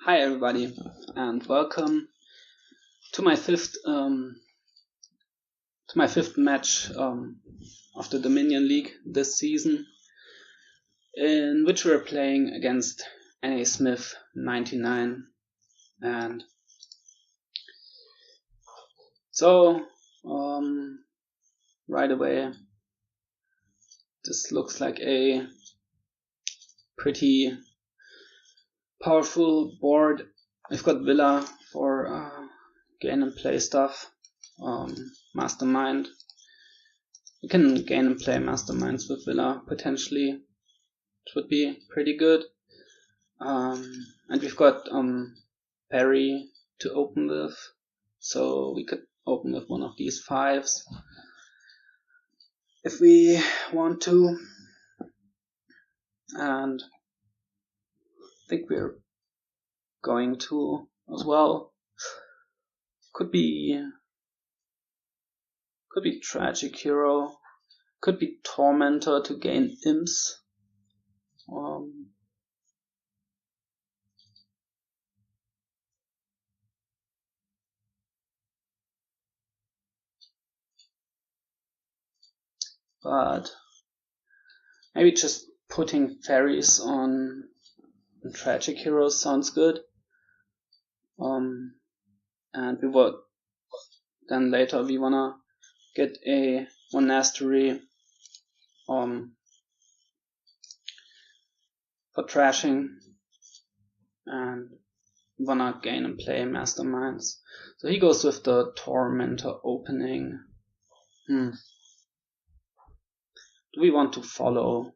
Hi everybody, and welcome to my fifth match of the Dominion League this season, in which we're playing against nasmith99. And so right away, this looks like a pretty powerful board. I've got Villa for gain and play stuff. Mastermind. You can gain and play Masterminds with Villa potentially. It would be pretty good. And we've got Ferry to open with, so we could open with one of these fives if we want to. And I think we're going to as well. Could be Tragic Hero. Could be Tormenter to gain Imps. But maybe just putting fairies on Tragic Heroes sounds good. And we would then later we wanna get a monastery for trashing, and we wanna gain and play Masterminds. So he goes with the Tormenter opening. Do we want to follow?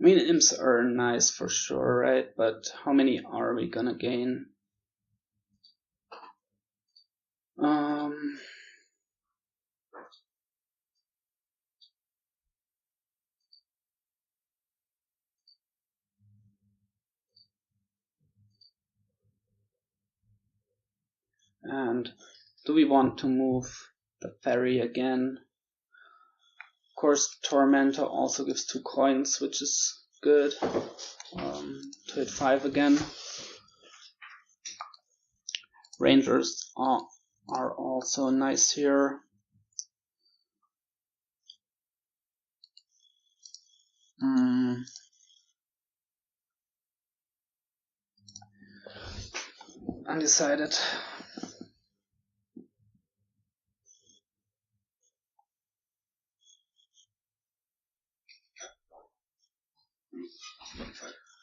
I mean, Imps are nice for sure, right? But how many are we gonna gain? And do we want to move the Ferry again? Of course, Tormenter also gives 2 coins, which is good. To hit 5 again. Rangers are also nice here. Undecided.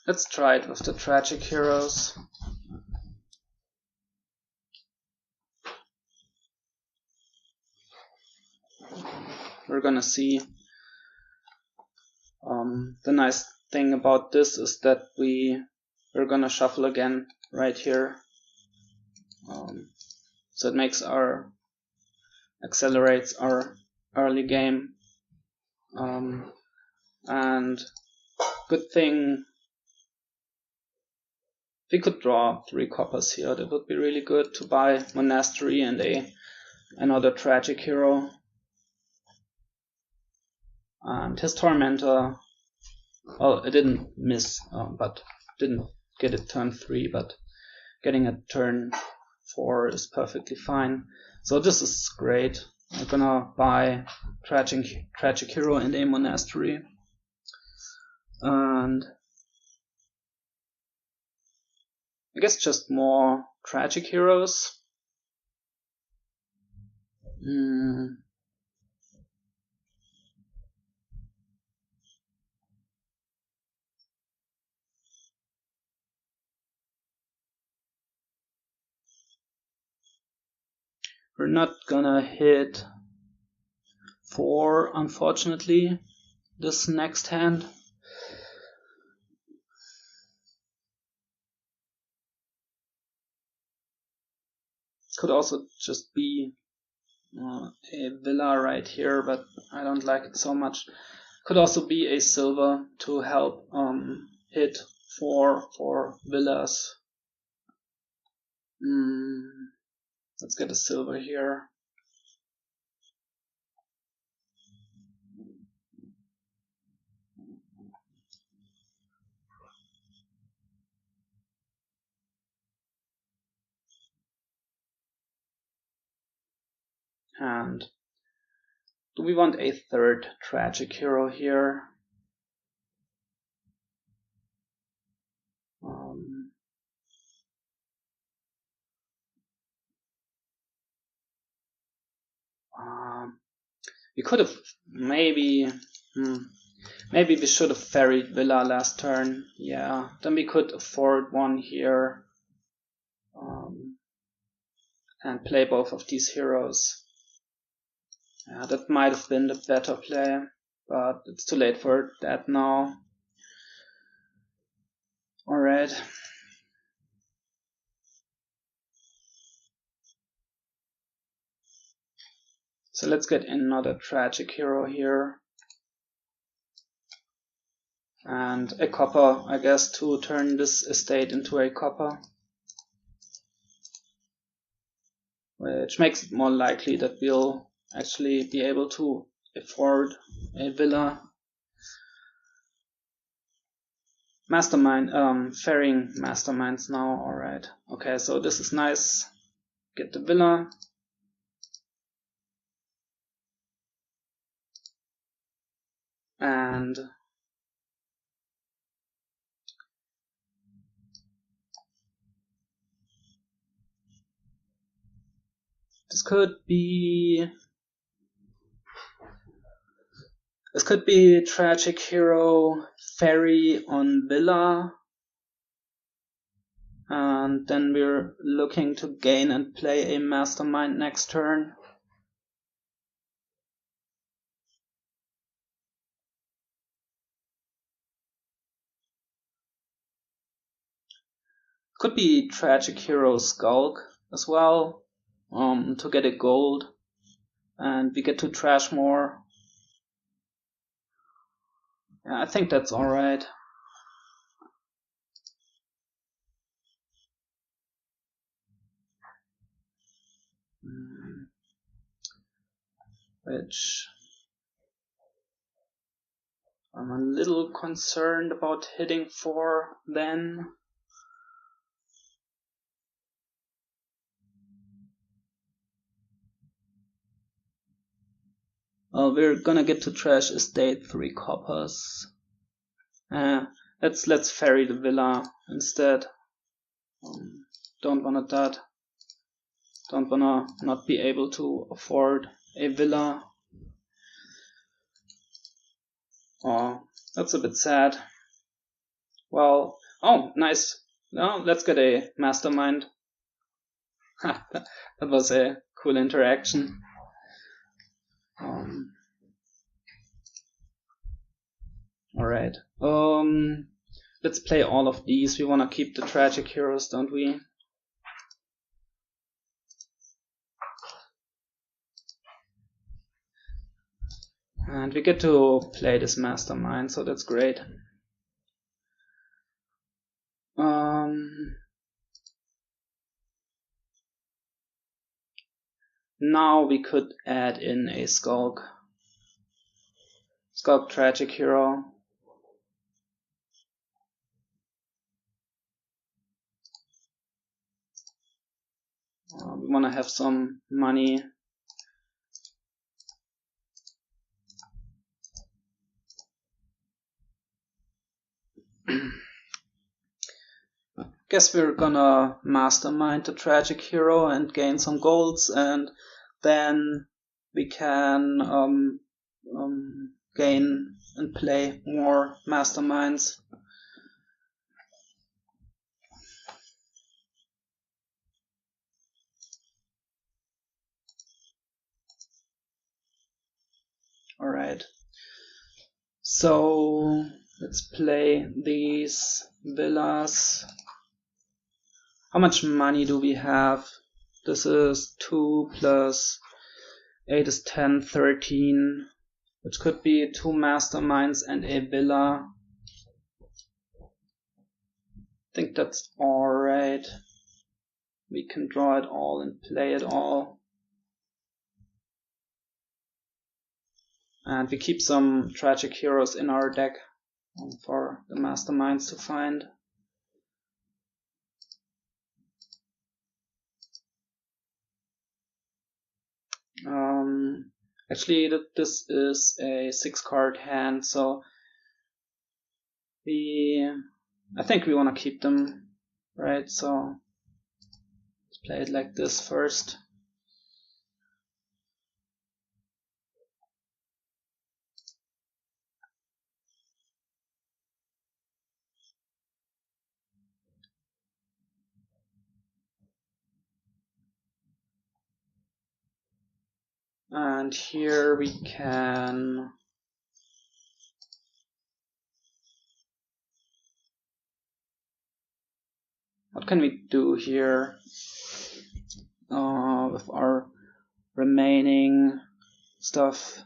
Let's try it with the Tragic Heroes. We're gonna see. The nice thing about this is that we're gonna shuffle again right here. So it makes accelerates our early game. And good thing, if we could draw 3 coppers here, that would be really good to buy Monastery and another Tragic Hero. And his Tormentor, well, it didn't miss, but didn't get it turn 3, but getting a turn 4 is perfectly fine. So this is great. I'm gonna buy Tragic Hero and a Monastery. And I guess just more Tragic Heroes. We're not gonna hit 4, unfortunately, this next hand. Could also just be a Villa right here, but I don't like it so much. Could also be a silver to help hit 4 for Villas. Let's get a silver here. And do we want a third tragic hero here? We could have maybe we should have ferried Villa last turn. Yeah, then we could afford one here and play both of these heroes. Yeah, that might have been the better play, but it's too late for that now. Alright. So let's get another tragic hero here. And a copper, I guess, to turn this estate into a copper. Which makes it more likely that we'll actually be able to afford a villa. Mastermind, ferrying masterminds now, alright. Okay, so this is nice. Get the villa. And this could be tragic hero Ferry on villa, and then we're looking to gain and play a mastermind next turn. Could be tragic hero Skulk as well, to get a gold, and we get to trash more. Yeah, I think that's alright. Which I'm a little concerned about hitting for then. We're gonna get to trash estate 3 coppers. Let's ferry the villa instead. Don't wanna that. Don't wanna not be able to afford a villa. Oh, that's a bit sad. Well, oh, nice. Now let's get a mastermind. That was a cool interaction. Alright. Let's play all of these. We wanna keep the tragic heroes, don't we? And we get to play this mastermind, so that's great. Now we could add in a Skulk tragic hero. We want to have some money. Guess we're gonna mastermind the tragic hero and gain some golds, and then we can gain and play more masterminds. Alright, so let's play these villas. How much money do we have? This is 2 plus 8 is 10, 13, which could be 2 masterminds and a villa. I think that's alright. We can draw it all and play it all. And we keep some tragic heroes in our deck for the masterminds to find. Actually, this is a 6-card hand, so I think we want to keep them, right? So let's play it like this first. And here we can what can we do here with our remaining stuff?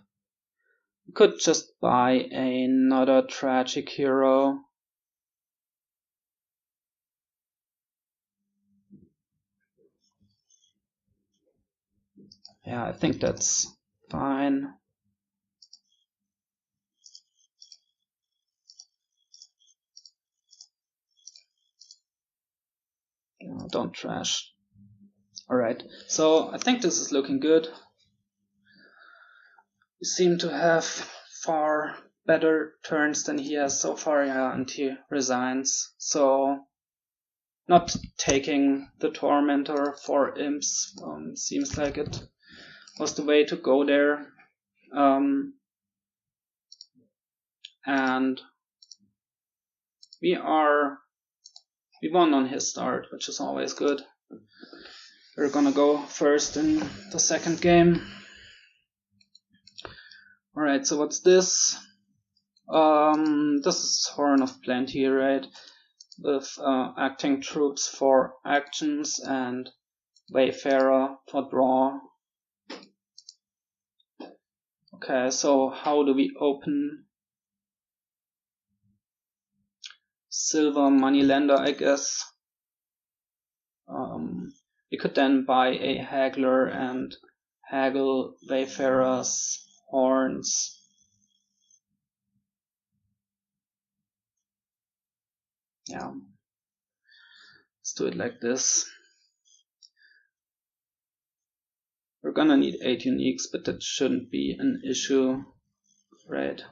We could just buy another tragic hero. Yeah, I think that's fine. Don't trash. Alright, so I think this is looking good. We seem to have far better turns than he has so far, yeah, and he resigns. So not taking the Tormenter for Imps seems like it was the way to go there. And we won on his start, which is always good. We're gonna go first in the second game. Alright, so what's this? This is Horn of Plenty, right? With Acting Troops for actions and Wayfarer for draw. Okay, so how do we open? Silver Moneylender, I guess. We could then buy a Haggler and haggle Wayfarer's horns. Yeah, let's do it like this. We're gonna need 8 uniques, but that shouldn't be an issue, right?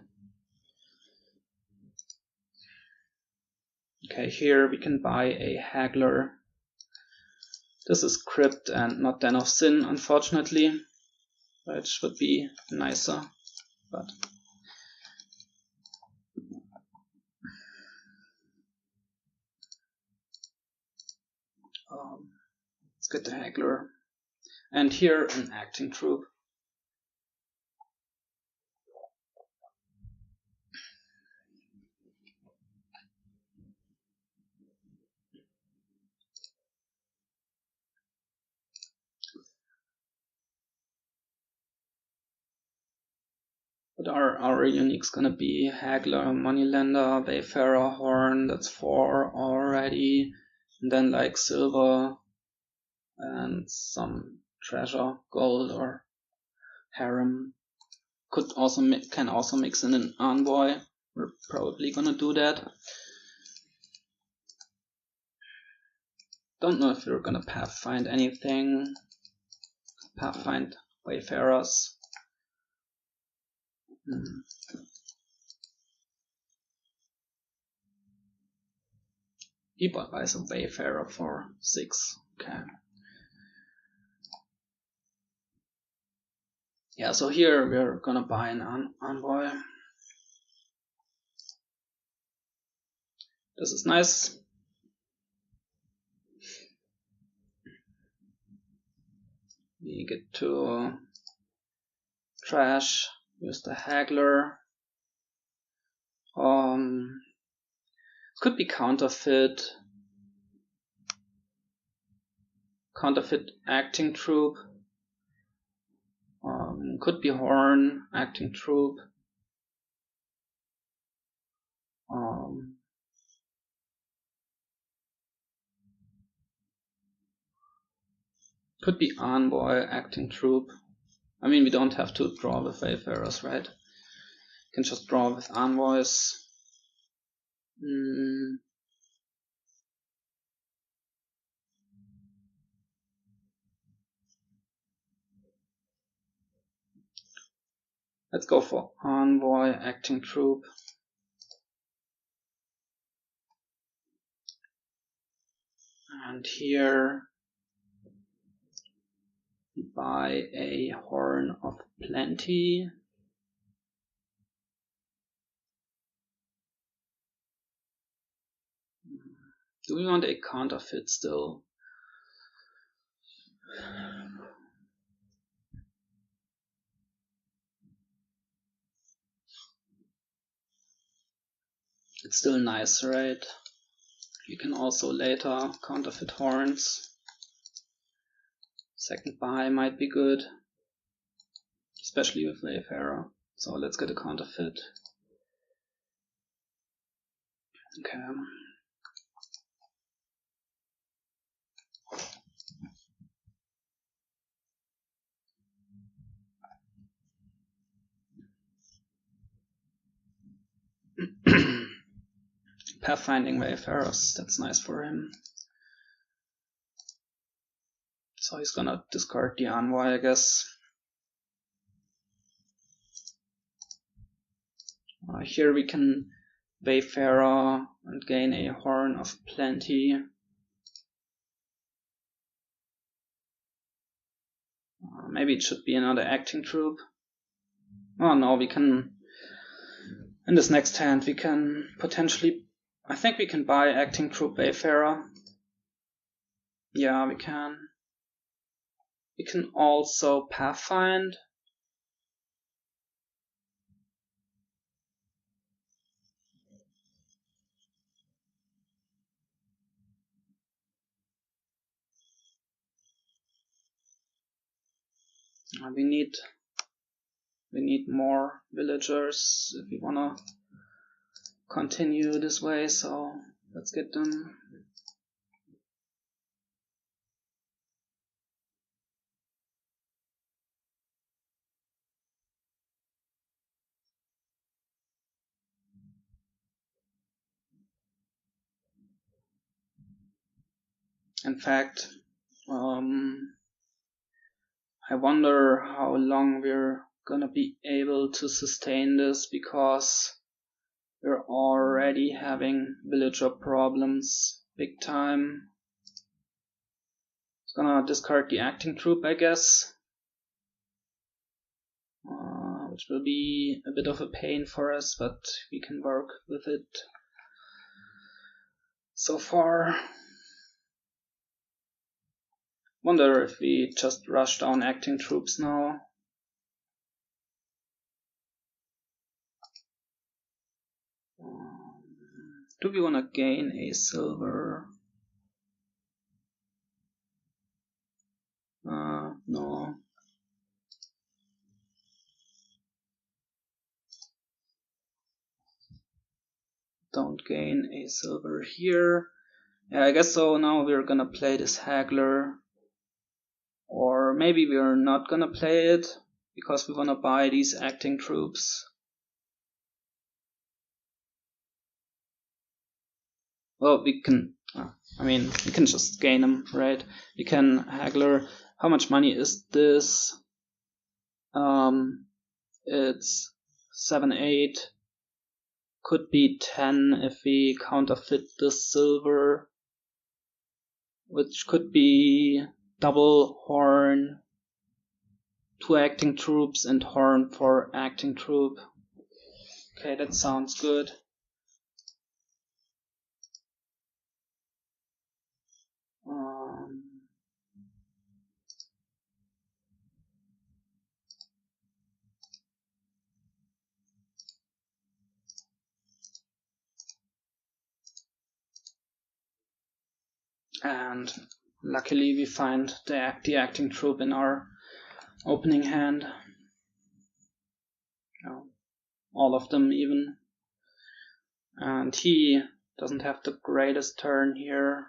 Okay, here we can buy a Haggler. This is Crypt and not Den of Sin, unfortunately, which would be nicer, but let's get the Haggler. And here an Acting Troupe. What are our uniques gonna be? Haggler, Moneylender, Wayfarer, Horn, that's 4 already. And then like silver and some treasure, gold or harem. Can also mix in an envoy. We're probably gonna do that. Don't know if we're gonna pathfind anything. Pathfind Wayfarers. He buys a Wayfarer for 6. Okay. Yeah, so here we're gonna buy an envoy. This is nice. We get to trash, use the Haggler. Could be Counterfeit. Counterfeit Acting Troupe. Could be Horn, Acting Troupe. Could be Envoy, Acting Troupe. I mean, we don't have to draw with Wayfarers, right? We can just draw with Envoys. Let's go for Envoy, Acting Troupe. And here we buy a Horn of Plenty. Do we want a Counterfeit still? It's still nice, right? You can also later Counterfeit Horns. Second buy might be good, especially with Wayfarer. So let's get a Counterfeit. Okay. Pathfinding Wayfarers, that's nice for him. So he's gonna discard the Envoy, I guess. Here we can Wayfarer and gain a Horn of Plenty. Maybe it should be another Acting Troupe. Oh no, we can, in this next hand, we can potentially, I think we can buy Acting Troupe Wayfarer. Yeah, we can. We can also Pathfind. We need more villagers if we wanna continue this way, so let's get them. In fact, I wonder how long we're gonna be able to sustain this, because we're already having villager problems big time. It's gonna discard the Acting Troupe, I guess, which will be a bit of a pain for us, but we can work with it so far. Wonder if we just rush down Acting Troops now. Do we want to gain a silver? No. Don't gain a silver here. Yeah, I guess so. Now we're gonna play this Haggler. Or maybe we're not gonna play it, because we wanna buy these Acting Troops. Well, we can, we can just gain them, right? We can Haggler. How much money is this? It's 7, 8. Could be 10 if we counterfeit the silver, which could be double Horn, 2 Acting Troops, and Horn for Acting Troupe. Okay, that sounds good. And luckily we find the Acting Troupe in our opening hand. All of them even. And he doesn't have the greatest turn here.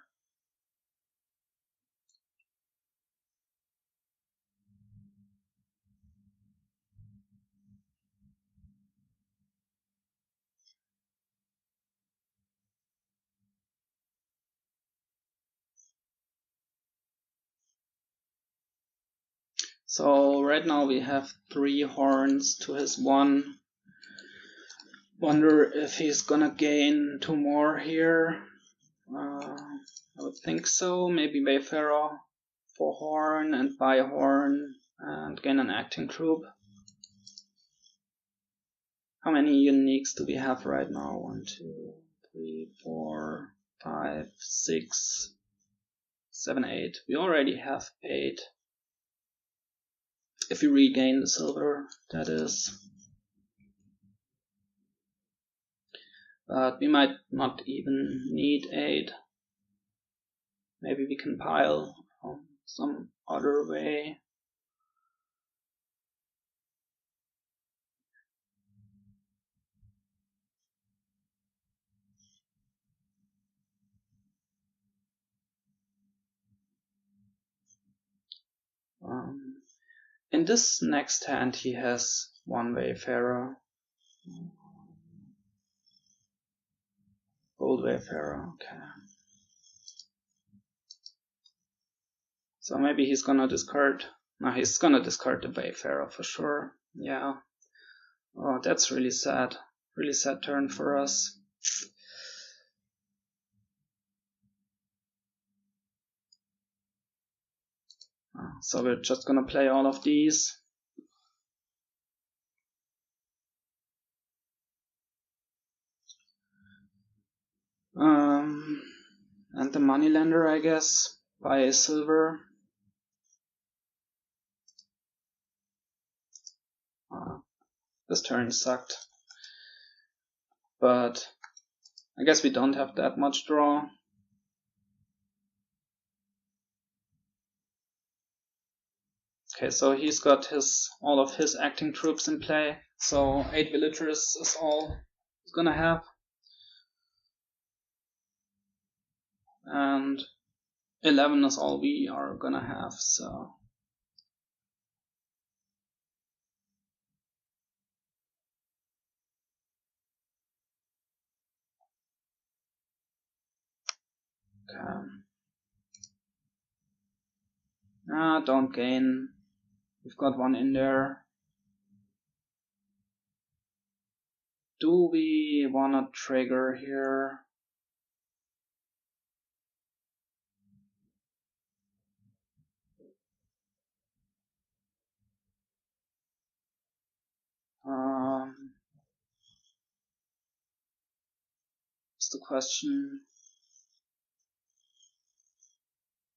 So right now we have 3 horns to his 1. Wonder if he's gonna gain 2 more here. I would think so. Maybe Wayfarer for horn and buy a horn and gain an Acting Troupe. How many uniques do we have right now? 1, 2, 3, 4, 5, 6, 7, 8. We already have 8. If we regain the silver, that is. But we might not even need 8. Maybe we can pile some other way. In this next hand he has 1 Wayfarer. Gold Wayfarer, okay. So maybe he's gonna discard. No, he's gonna discard the Wayfarer for sure. Yeah. Oh, that's really sad. Really sad turn for us. So we're just gonna play all of these. And the moneylender, I guess, buy a silver. This turn sucked. But I guess we don't have that much draw. Okay, so he's got all of his acting troops in play. So 8 villagers is all he's gonna have. And 11 is all we are gonna have, so. Okay. Don't gain. We've got 1 in there. Do we wanna trigger here? That's the question.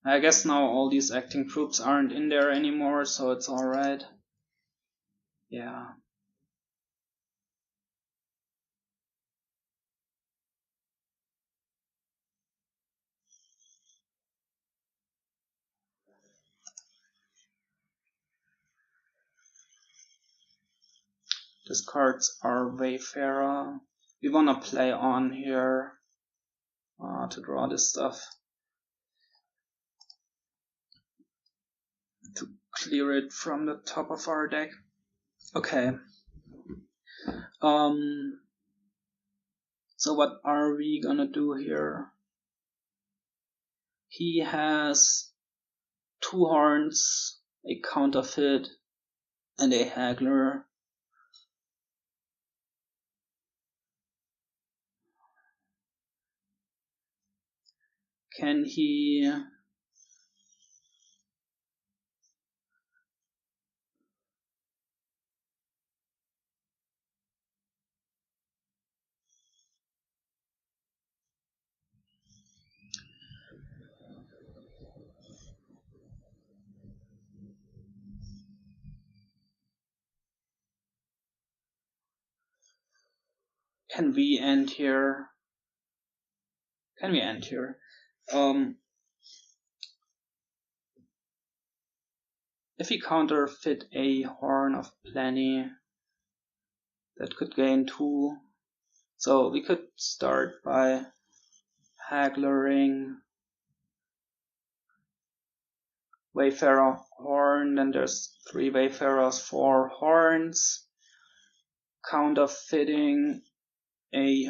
I guess now all these acting troops aren't in there anymore, so it's alright. Yeah. Discards our Wayfarer. We wanna play on here to draw this stuff. To clear it from the top of our deck. Okay. So what are we gonna do here? He has 2 horns, a Counterfeit, and a Haggler. Can he... Can we end here? Can we end here? If we counterfeit a Horn of Plenty, that could gain 2. So we could start by Hagglering Wayfarer Horn, then there's 3 Wayfarers, 4 horns. Counterfeiting a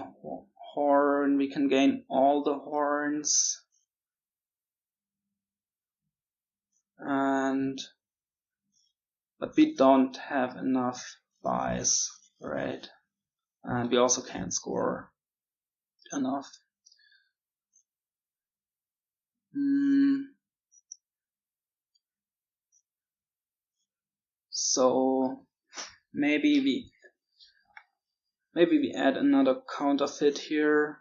horn, we can gain all the horns. And but we don't have enough buys, right? And we also can't score enough. So maybe we add another counterfeit here.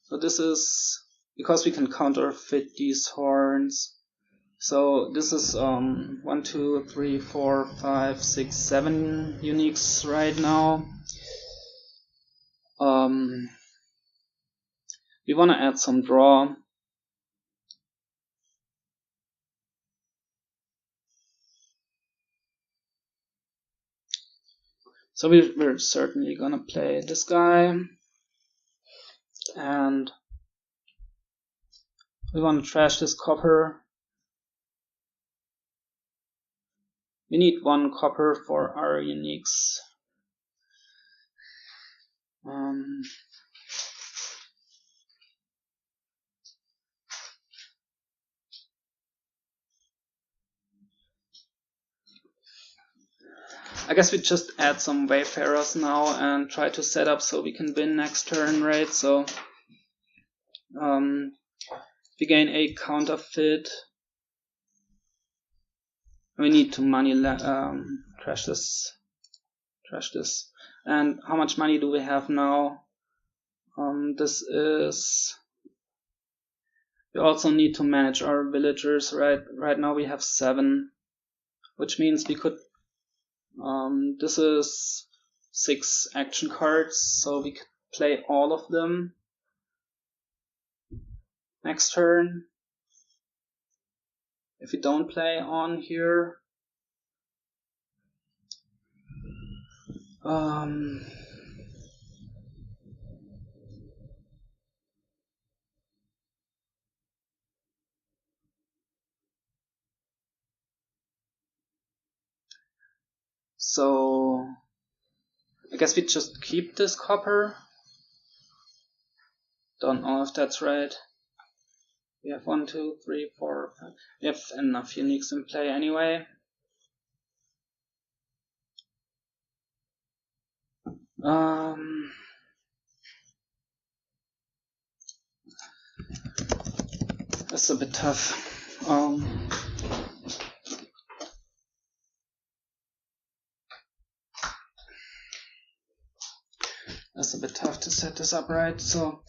So this is because we can counterfeit these horns. So this is 1, 2, 3, 4, 5, 6, 7 uniques right now. We want to add some draw. So we're certainly gonna play this guy, and we want to trash this copper. We need 1 copper for our uniques. I guess we just add some wayfarers now and try to set up so we can win next turn, right? So we gain a counterfeit. We need to money trash this. And how much money do we have now? This is. We also need to manage our villagers, right? Right now we have 7, which means we could. This is 6 action cards, so we could play all of them next turn. If we don't play on here, so I guess we just keep this copper. Don't know if that's right. We have 1, 2, 3, 4, 5. We have enough uniques in play anyway. That's a bit tough. That's a bit tough to set this up right. So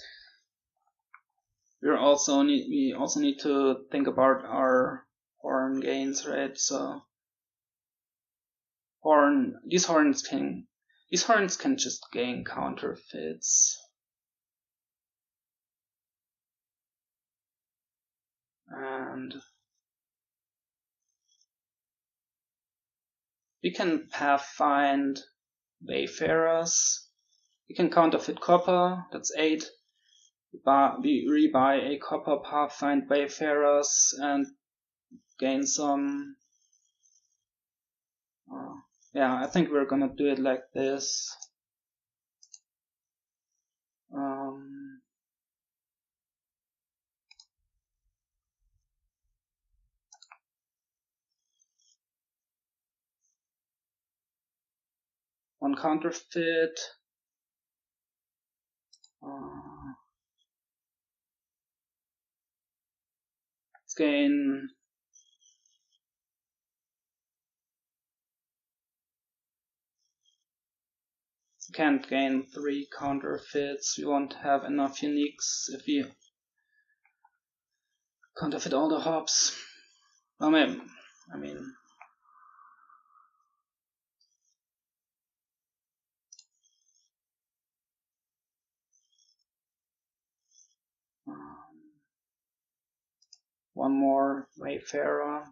we also need to think about our horn gains, right? So these horns can just gain counterfeits. And we can pathfind wayfarers. We can counterfeit copper, that's 8. We rebuy a copper pathfind wayfarers and gain some. Yeah, I think we're gonna do it like this. One counterfeit. Let's gain. Can't gain 3 counterfeits. We won't have enough uniques if we counterfeit all the hops. I mean, one more wayfarer,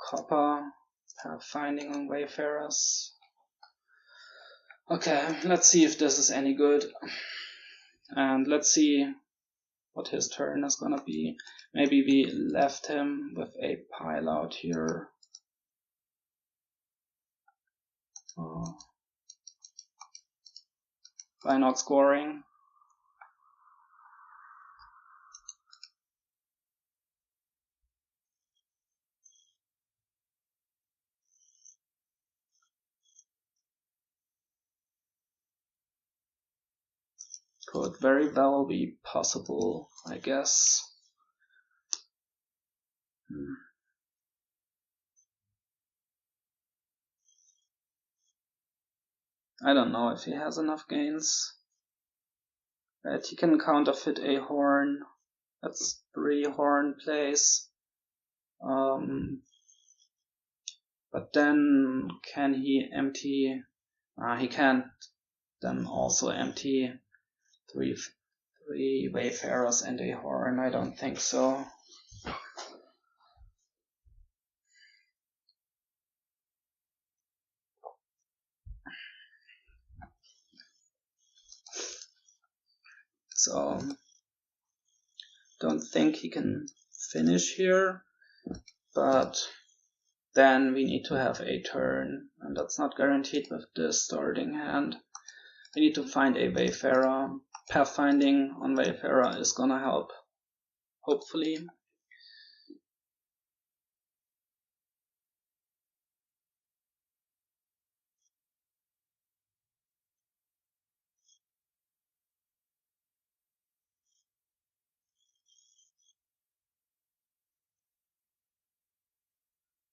copper, pathfinding on wayfarers. Okay, let's see if this is any good, and let's see what his turn is gonna be. Maybe we left him with a pile out here. By not scoring. Could very well be possible, I guess. I don't know if he has enough gains. Right, he can counterfeit a horn. That's 3 horn plays. But then can he empty? He can't then also empty three Wayfarers and a horn. I don't think so. So don't think he can finish here, but then we need to have a turn, and that's not guaranteed with this starting hand. We need to find a Wayfarer. Pathfinding on Wayfarer is gonna help, hopefully.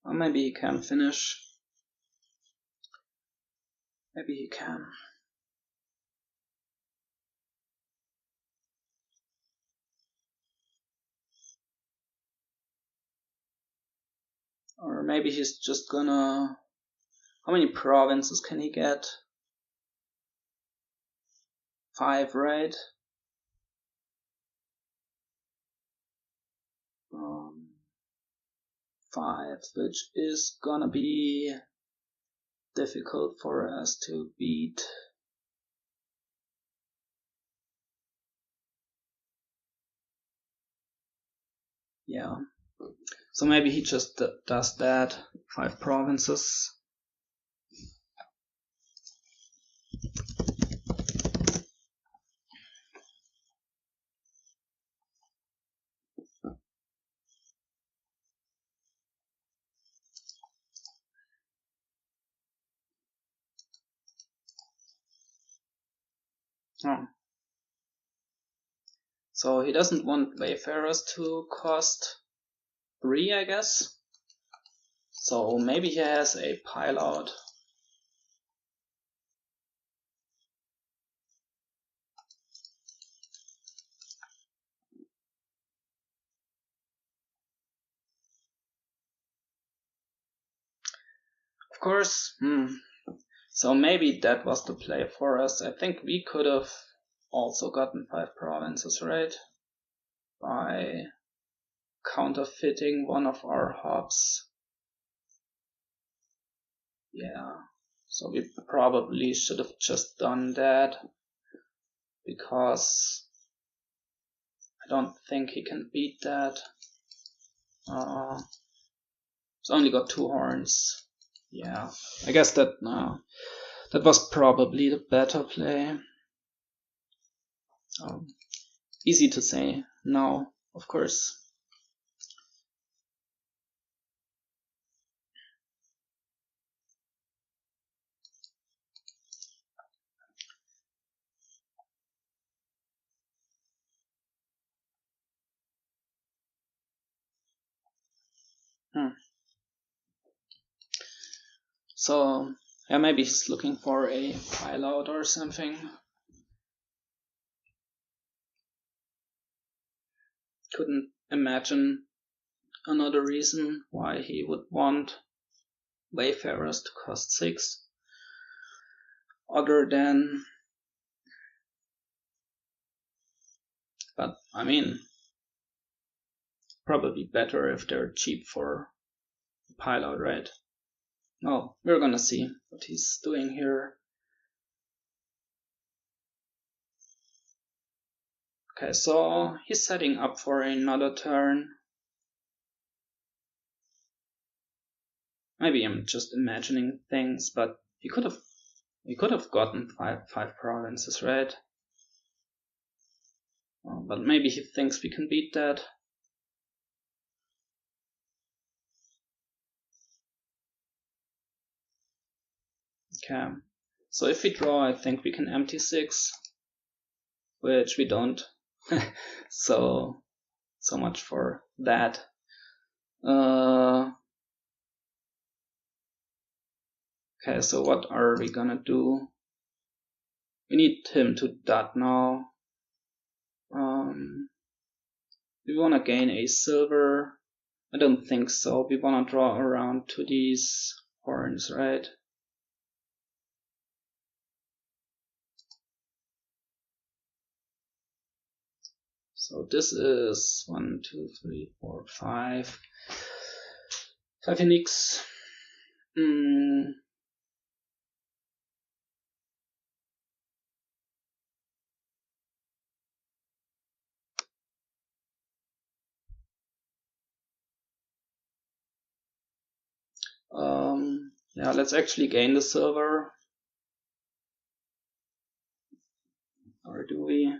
Or maybe he can finish. Maybe he can. Or maybe he's just gonna... How many provinces can he get? 5, right? 5, which is gonna be difficult for us to beat. Yeah. So maybe he just does that. 5 provinces. Oh. So he doesn't want Wayfarers to cost 3, I guess. So maybe he has a pile out. Of course, So maybe that was the play for us. I think we could have also gotten 5 provinces, right? By counterfeiting one of our hubs. Yeah, so we probably should have just done that, because I don't think he can beat that. It's only got 2 horns. Yeah, I guess that was probably the better play. Easy to say now, of course. So, yeah, maybe he's looking for a pile out or something. Couldn't imagine another reason why he would want Wayfarers to cost 6, other than... But, I mean, probably better if they're cheap for pile out, right? Oh, we're gonna see what he's doing here. Okay, so he's setting up for another turn. Maybe I'm just imagining things, but he could have gotten five provinces, right? But maybe he thinks we can beat that. Okay, so if we draw, I think we can empty 6. which we don't. so much for that. Okay, so what are we gonna do? We need him to dot now. We wanna gain a silver. I don't think so. We wanna draw around to these horns, right? So this is 1, 2, 3, 4, 5. 5 uniques. Yeah, let's actually gain the silver. Or do we?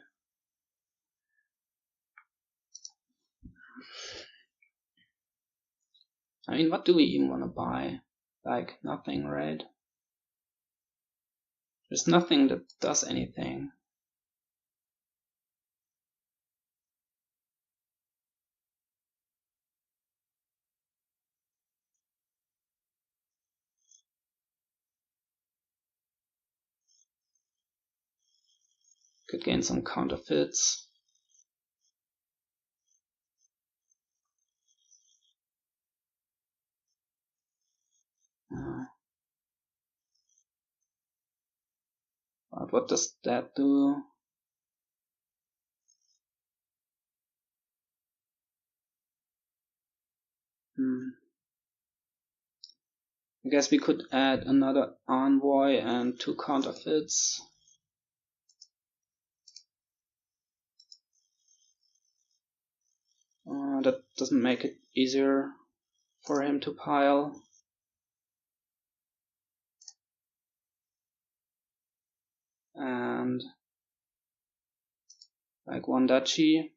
I mean, what do we even want to buy? Like, nothing, right? There's nothing that does anything. Could gain some counterfeits. But what does that do? I guess we could add another envoy and 2 counterfeits. That doesn't make it easier for him to pile. And like 1 duchy.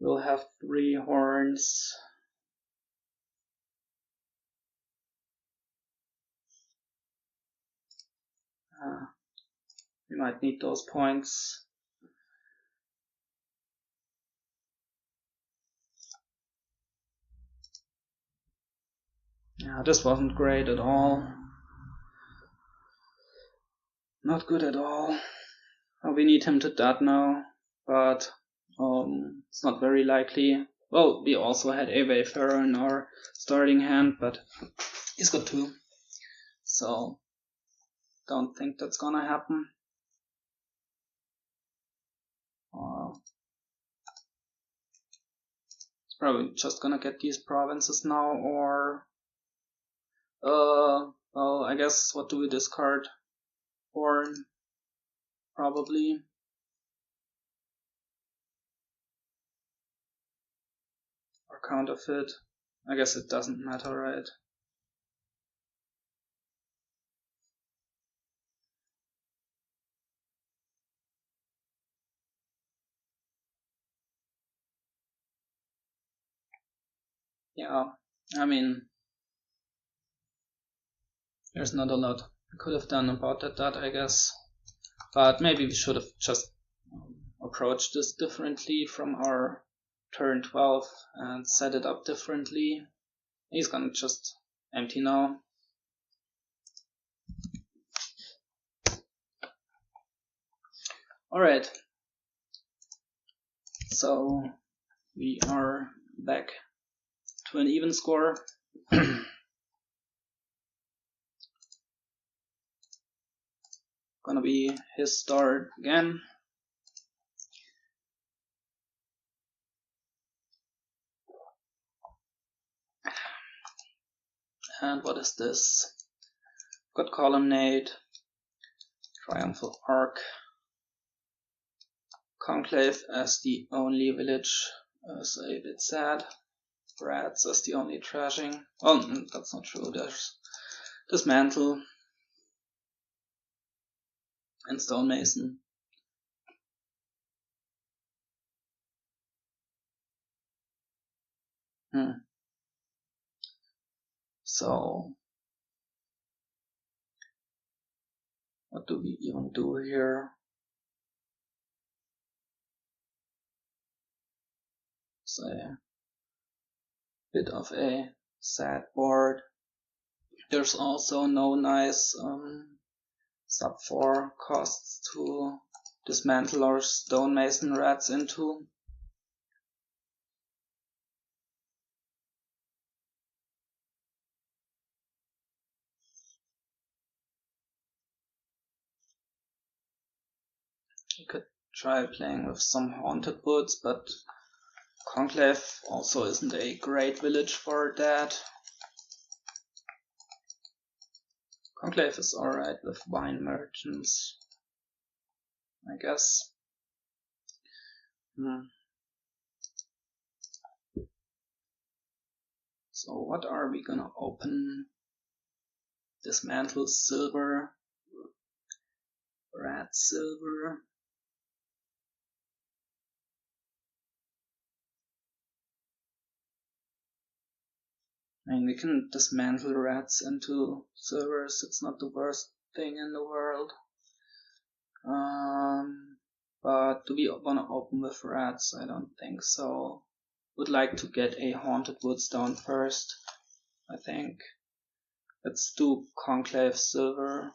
We'll have 3 horns. We might need those points. Yeah, this wasn't great at all. Not good at all. We need him to dot now, but it's not very likely. Well, we also had a Wayfarer in our starting hand, but he's got 2. So, don't think that's gonna happen. It's probably just gonna get these provinces now, or well, I guess what do we discard? Horn, probably. Or counterfeit. I guess it doesn't matter, right? Yeah, I mean, there's not a lot we could have done about that, I guess. But maybe we should have just approached this differently from our turn 12 and set it up differently. He's gonna just empty now. Alright, so we are back to an even score. Gonna be his start again. And what is this? Got Columnade, Triumphal Arc, Conclave as the only village is a bit sad. Rats as the only trashing. Oh, that's not true. There's Dismantle and Stonemason. So what do we even do here? So a bit of a sad board. There's also no nice sub 4 costs to dismantle or stonemason rats into. You could try playing with some haunted woods, but Conclave also isn't a great village for that. Conclave is alright with wine merchants, I guess. So what are we gonna open? Dismantle silver, rat silver. I mean, we can dismantle rats into silvers, it's not the worst thing in the world. But do we want to open with rats? I don't think so. Would like to get a haunted woods down first, I think. Let's do conclave silver.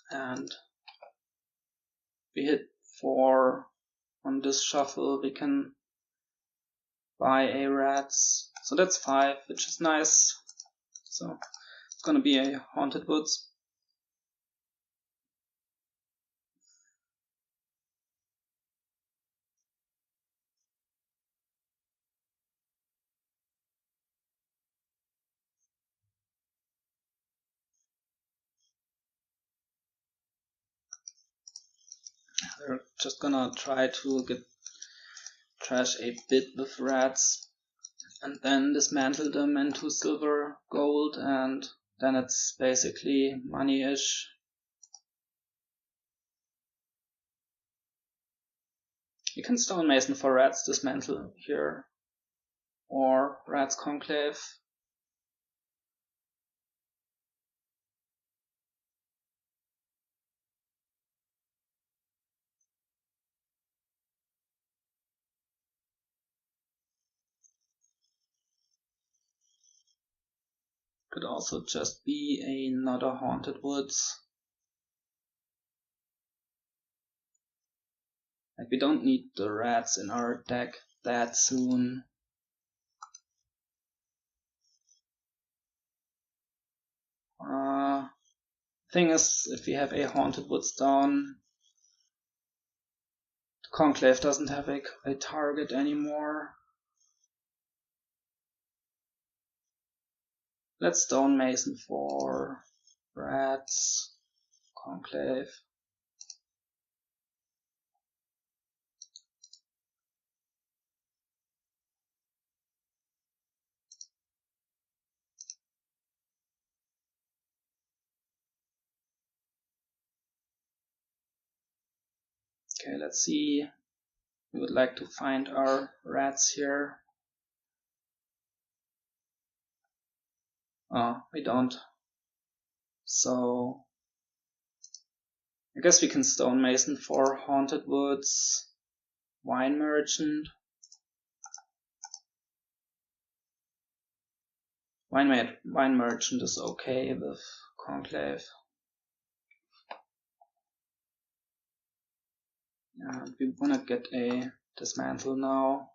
And we hit 4 on this shuffle. We can buy a rats. So that's 5, which is nice. So it's gonna be a haunted woods. We're just gonna try to get trash a bit with rats and then dismantle them into silver, gold, and then it's basically money-ish. You can stonemason for rats dismantle here, or rats conclave. Could also just be another haunted woods. Like, we don't need the rats in our deck that soon. Thing is, if we have a haunted woods down, the conclave doesn't have a target anymore. Let's stonemason for rats, conclave. Okay, let's see. We would like to find our rats here. Oh, we don't. So I guess we can stonemason for haunted woods, wine merchant. Wine merchant is okay with conclave. And we wanna get a dismantle now.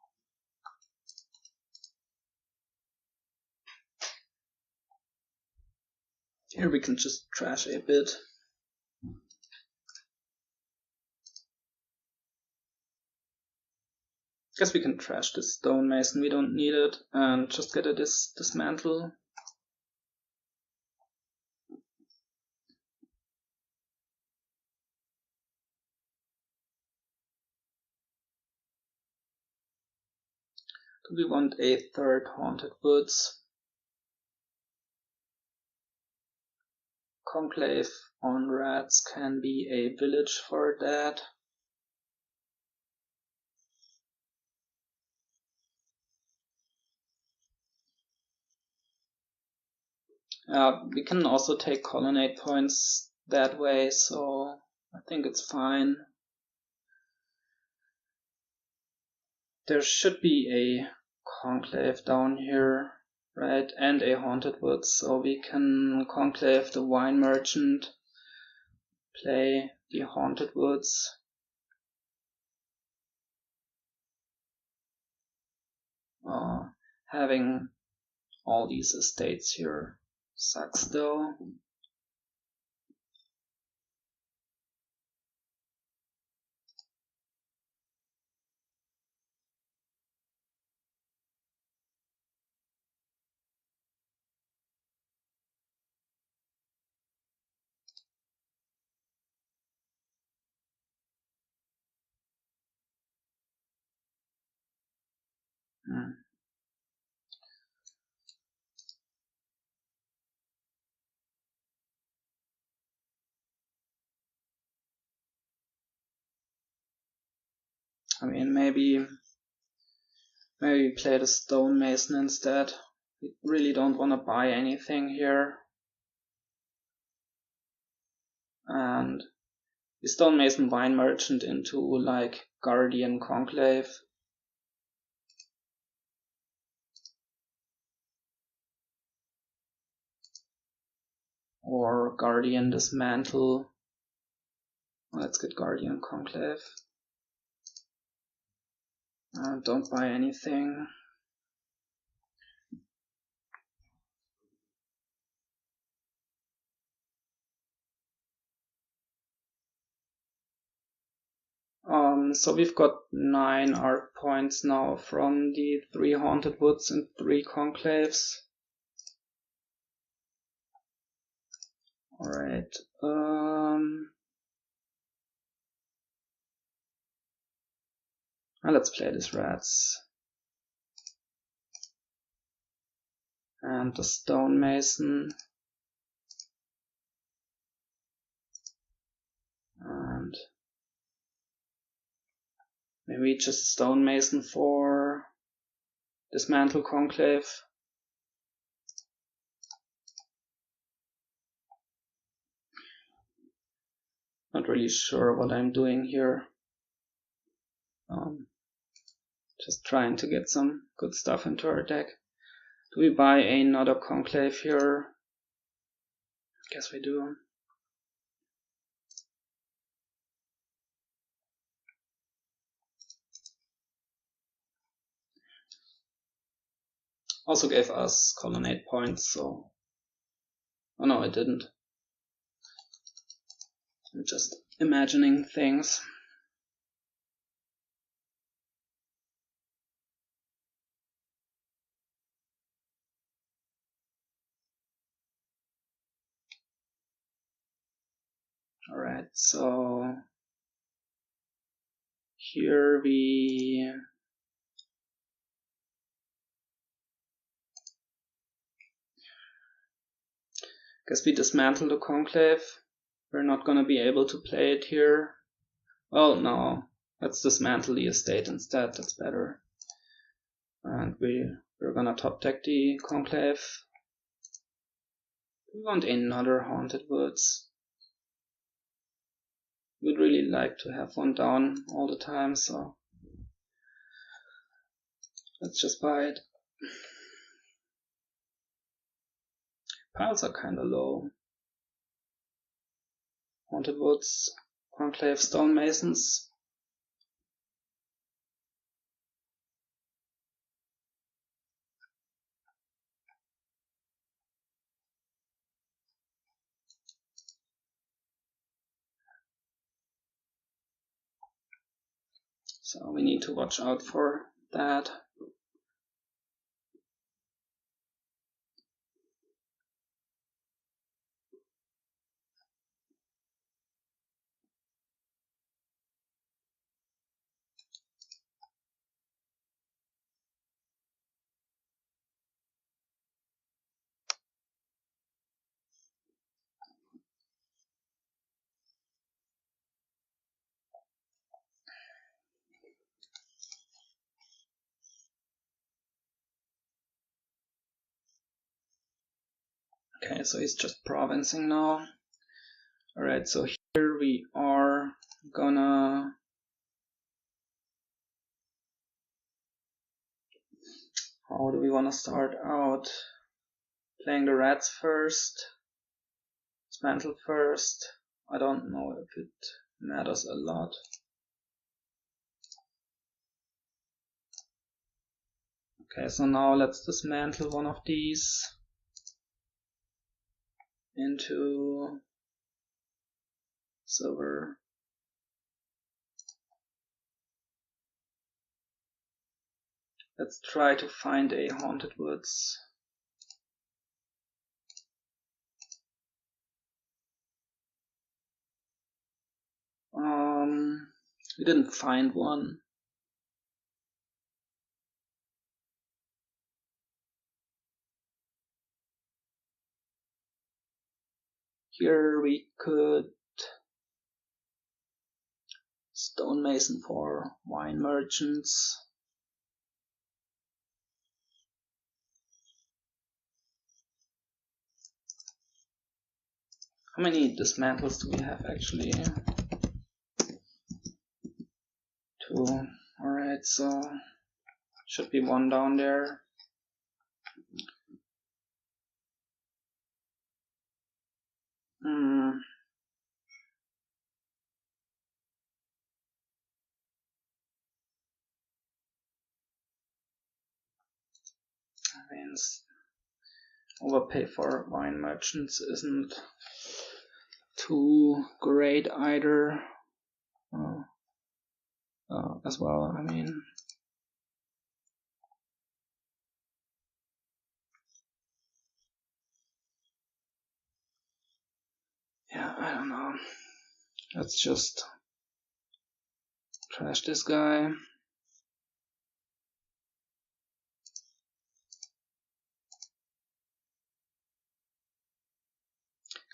Here we can just trash a bit. Guess we can trash this stonemason, we don't need it, and just get a dismantle. Do we want a third haunted woods? Conclave on rats can be a village for that. We can also take colonnade points that way, so I think it's fine. There should be a conclave down here, right, and a haunted woods, so we can conclave the wine merchant, play the haunted woods. Having all these estates here sucks though. I mean, maybe play the stonemason instead. We really don't want to buy anything here. And the stonemason wine merchant into like guardian conclave. Or guardian dismantle. Let's get guardian conclave. Don't buy anything. So we've got 9 arc points now from the 3 haunted woods and 3 conclaves. Alright. Let's play these rats. And the stonemason. And maybe just stonemason for dismantle conclave. Not really sure what I'm doing here. Just trying to get some good stuff into our deck. Do we buy another conclave here? Guess we do. Also gave us colonnade points, so... Oh no, it didn't. I'm just imagining things. Alright, so here we guess we dismantle the conclave. We're not gonna be able to play it here. Well, no, let's dismantle the estate instead, that's better. And we're gonna top deck the conclave. We want another haunted woods. We'd really like to have one down all the time, so let's just buy it. Piles are kinda low. Haunted woods, conclave, stonemasons. So we need to watch out for that. Okay, so he's just provincing now. Alright, so here we are gonna how do we wanna start out? Playing the reds first, dismantle first. I don't know if it matters a lot. Okay, so now let's dismantle one of these into silver. Let's try to find a haunted woods. We didn't find one. Here we could stonemason for wine merchants. How many dismantles do we have actually? 2. Alright, so should be 1 down there. Means overpay for wine merchants isn't too great either. As well, I mean. Yeah, I don't know. Let's just trash this guy.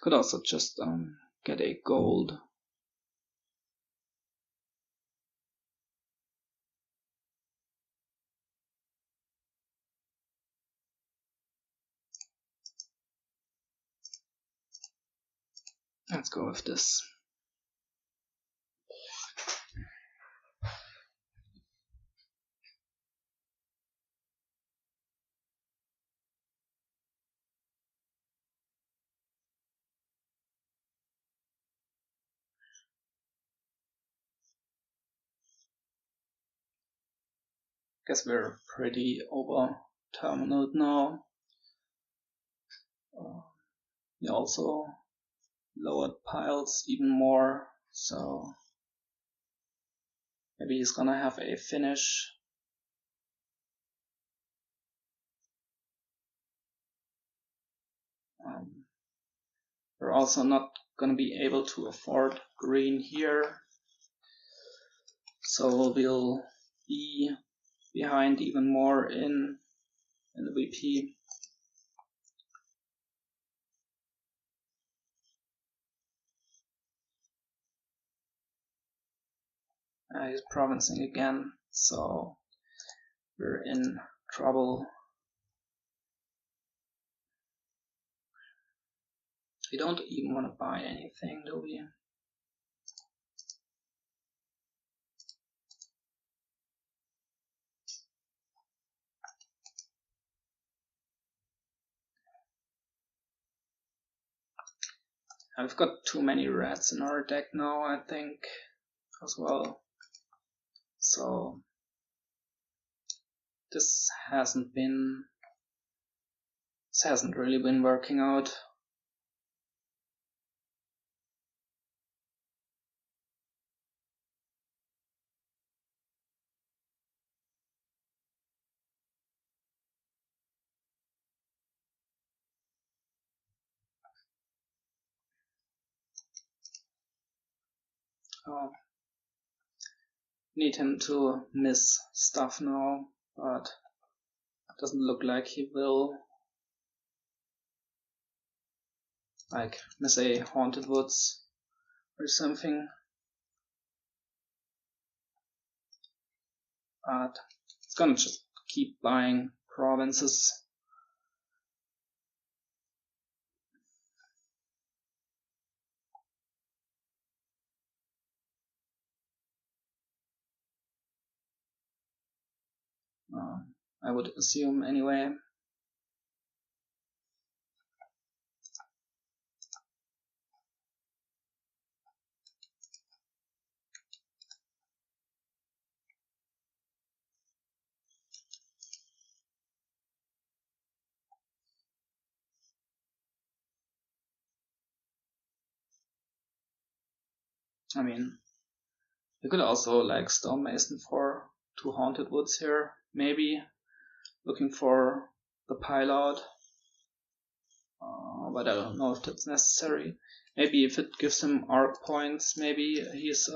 Could also just get a gold. Let's go with this. Guess we're pretty over terminal now. We also lowered piles even more, so maybe he's gonna have a finish. We're also not gonna be able to afford green here, so we'll be behind even more in the VP. He's provincing again, so we're in trouble. We don't even want to buy anything, do we? I've got too many rats in our deck now, I think, as well. So this hasn't really been working out. Oh, need him to miss stuff now, but it doesn't look like he will. Like miss a haunted woods or something. But it's gonna just keep buying provinces. I would assume anyway. I mean, you could also like stonemason for 2 haunted woods here, maybe looking for the pile out, but I don't know if that's necessary. Maybe if it gives him arc points, maybe he's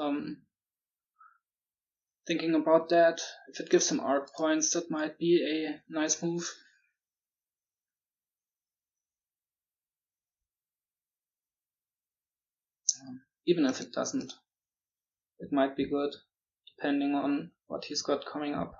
thinking about that. If it gives him arc points, that might be a nice move. Even if it doesn't, it might be good, depending on what he's got coming up.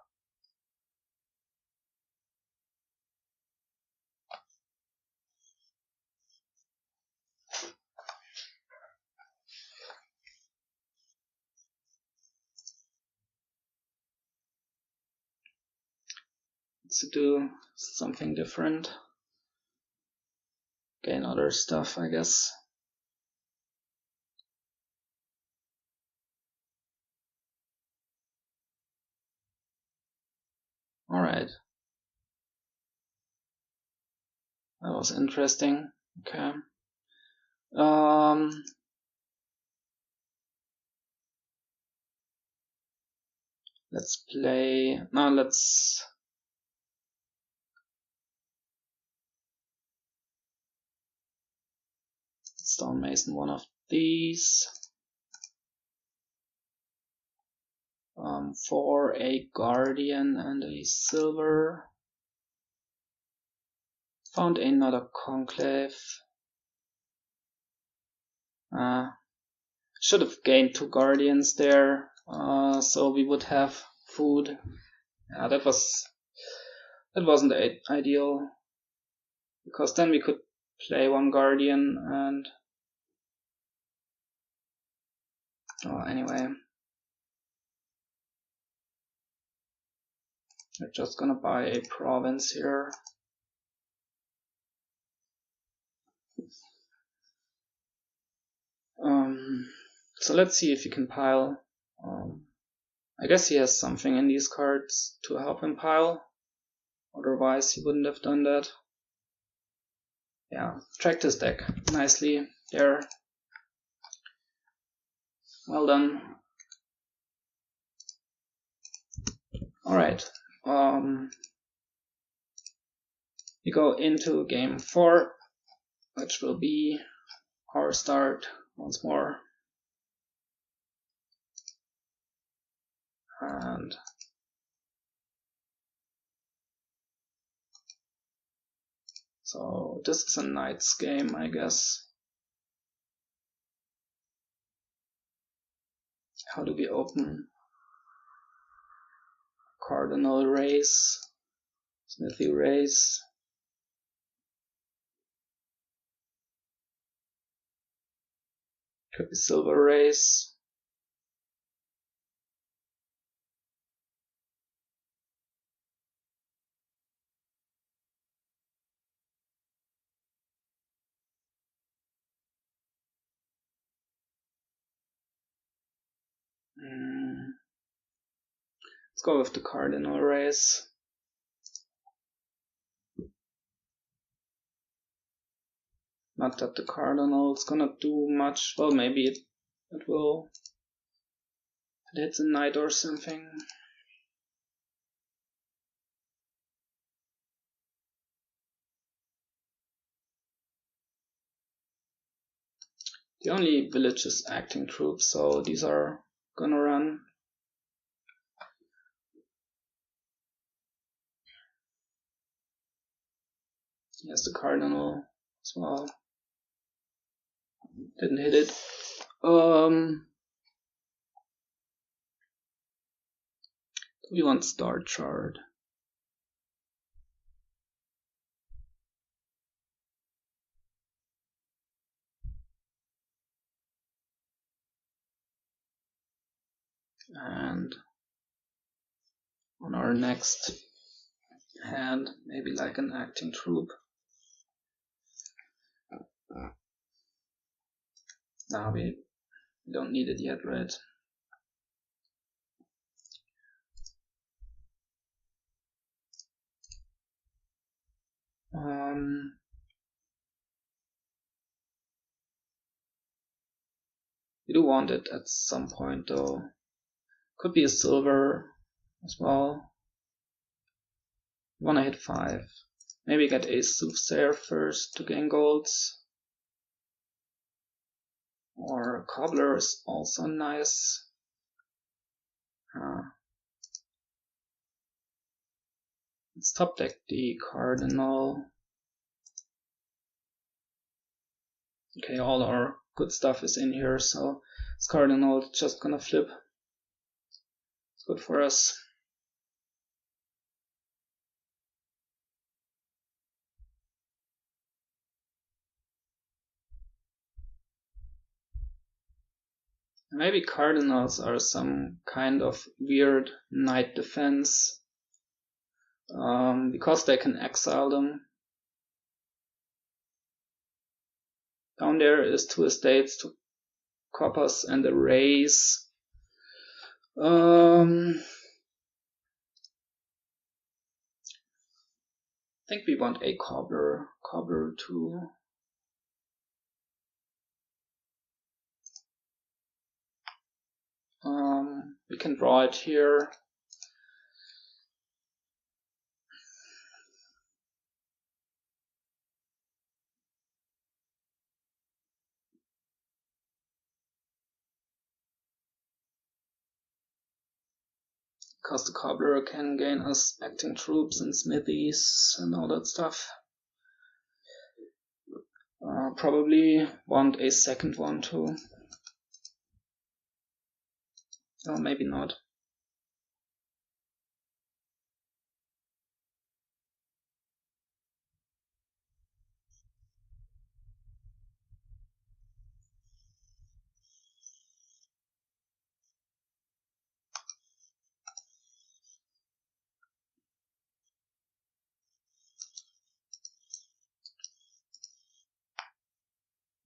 To do something different, gain other stuff, I guess. Alright. That was interesting. Okay. Let's play. Now let's stonemason one of these. For a guardian and a silver. Found another conclave. Should have gained 2 guardians there, so we would have food. Yeah, that wasn't ideal, because then we could play 1 guardian and anyway, we're just gonna buy a province here. So let's see if he can pile. I guess he has something in these cards to help him pile. Otherwise he wouldn't have done that. Yeah, tracked his deck nicely there. Well done. Alright. We go into game 4, which will be our start once more. And so this is a knight's game, I guess. How do we open? Cardinal raise, smithy raise. Could be silver raise. Let's go with the Cardinal raise. Not that the Cardinal is gonna do much. Well, maybe it will. It hits a knight or something. The only village is Acting Troupe, so these are gonna run. Here's the Cardinal as well. Didn't hit it. We want Star Chart. And on our next hand, maybe like an Acting Troupe. Now we don't need it yet, right? We do want it at some point though. Could be a silver as well. We wanna hit 5. Maybe get a Soothsayer first to gain golds. Or Cobbler is also nice. Let's top deck the Cardinal. Okay, all our good stuff is in here, so this Cardinal is just gonna flip. It's good for us. Maybe Cardinals are some kind of weird knight defense, because they can exile them. Down there is 2 estates, 2 coppers, and a raise. I think we want a cobbler too. We can draw it here. Because the cobbler can gain us acting troops and smithies and all that stuff. Probably want a second one too. Or maybe not.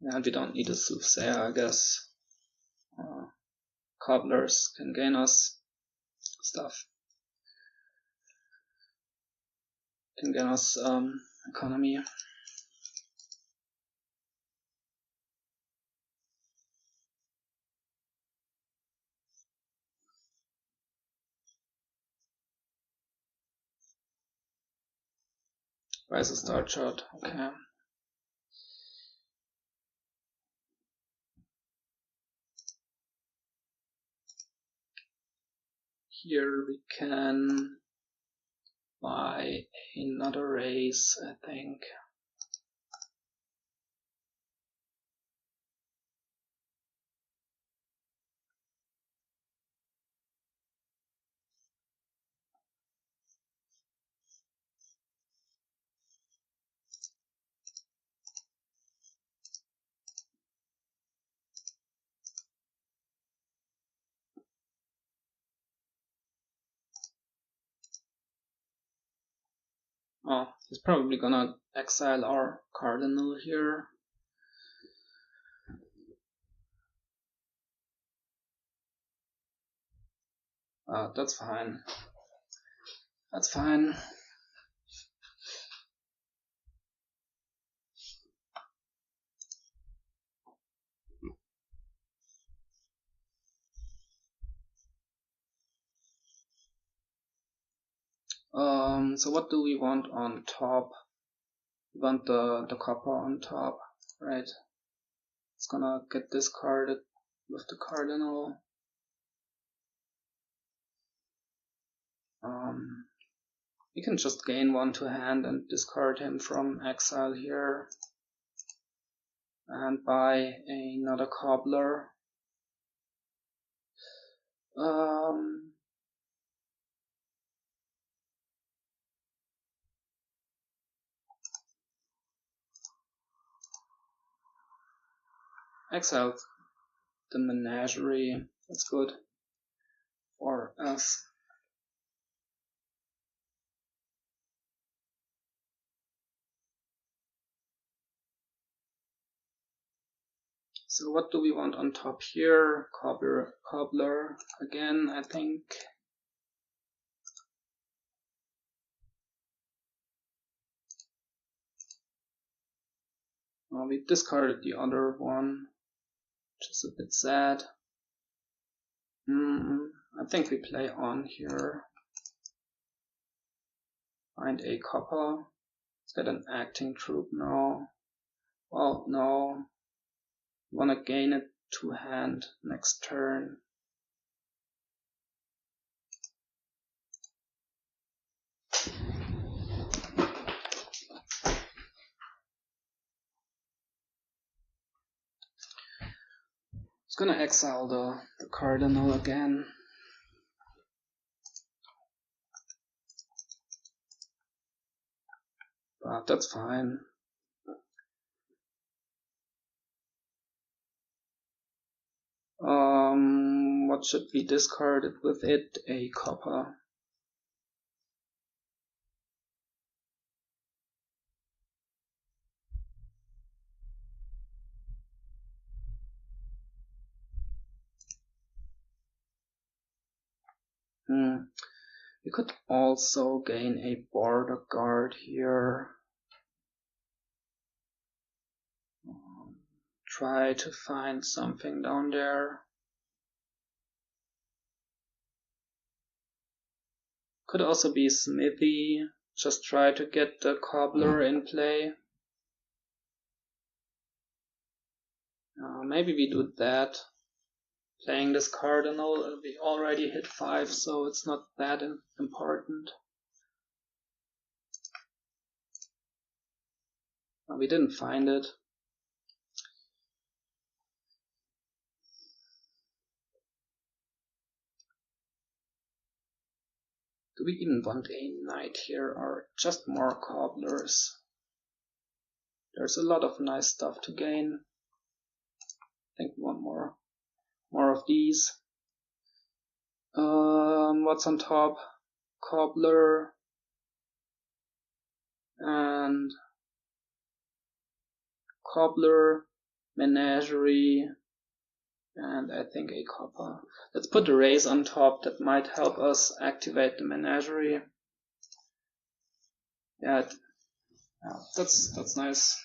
Yeah, we don't need a Soothsayer, I guess. Cobblers can gain us stuff. Can gain us economy. Where's the start shot? Okay. Here we can buy another race, I think. Oh, he's probably gonna exile our Cardinal here. That's fine. That's fine. So what do we want on top? We want the copper on top, right? It's gonna get discarded with the Cardinal. We can just gain 1 to hand and discard him from exile here. And buy another Cobbler. Exile the Menagerie. That's good for us. So what do we want on top here? Cobbler again, I think. We discarded the other one, which is a bit sad. I think we play on here. Find a copper. Let's get an Acting Troupe now. Well, no. Wanna gain it to hand next turn. It's gonna exile the Cardinal again. But that's fine. What should be discarded with it? A copper. We could also gain a border guard here. Try to find something down there. Could also be smithy. Just try to get the cobbler in play. Maybe we do that. Playing this Cardinal, we already hit 5, so it's not that important. We didn't find it. Do we even want a knight here, or just more cobblers? There's a lot of nice stuff to gain. I think we want more of these. What's on top? Cobbler and Cobbler, Menagerie, and I think a copper. Let's put the raise on top. That might help us activate the Menagerie. Yeah, that's nice.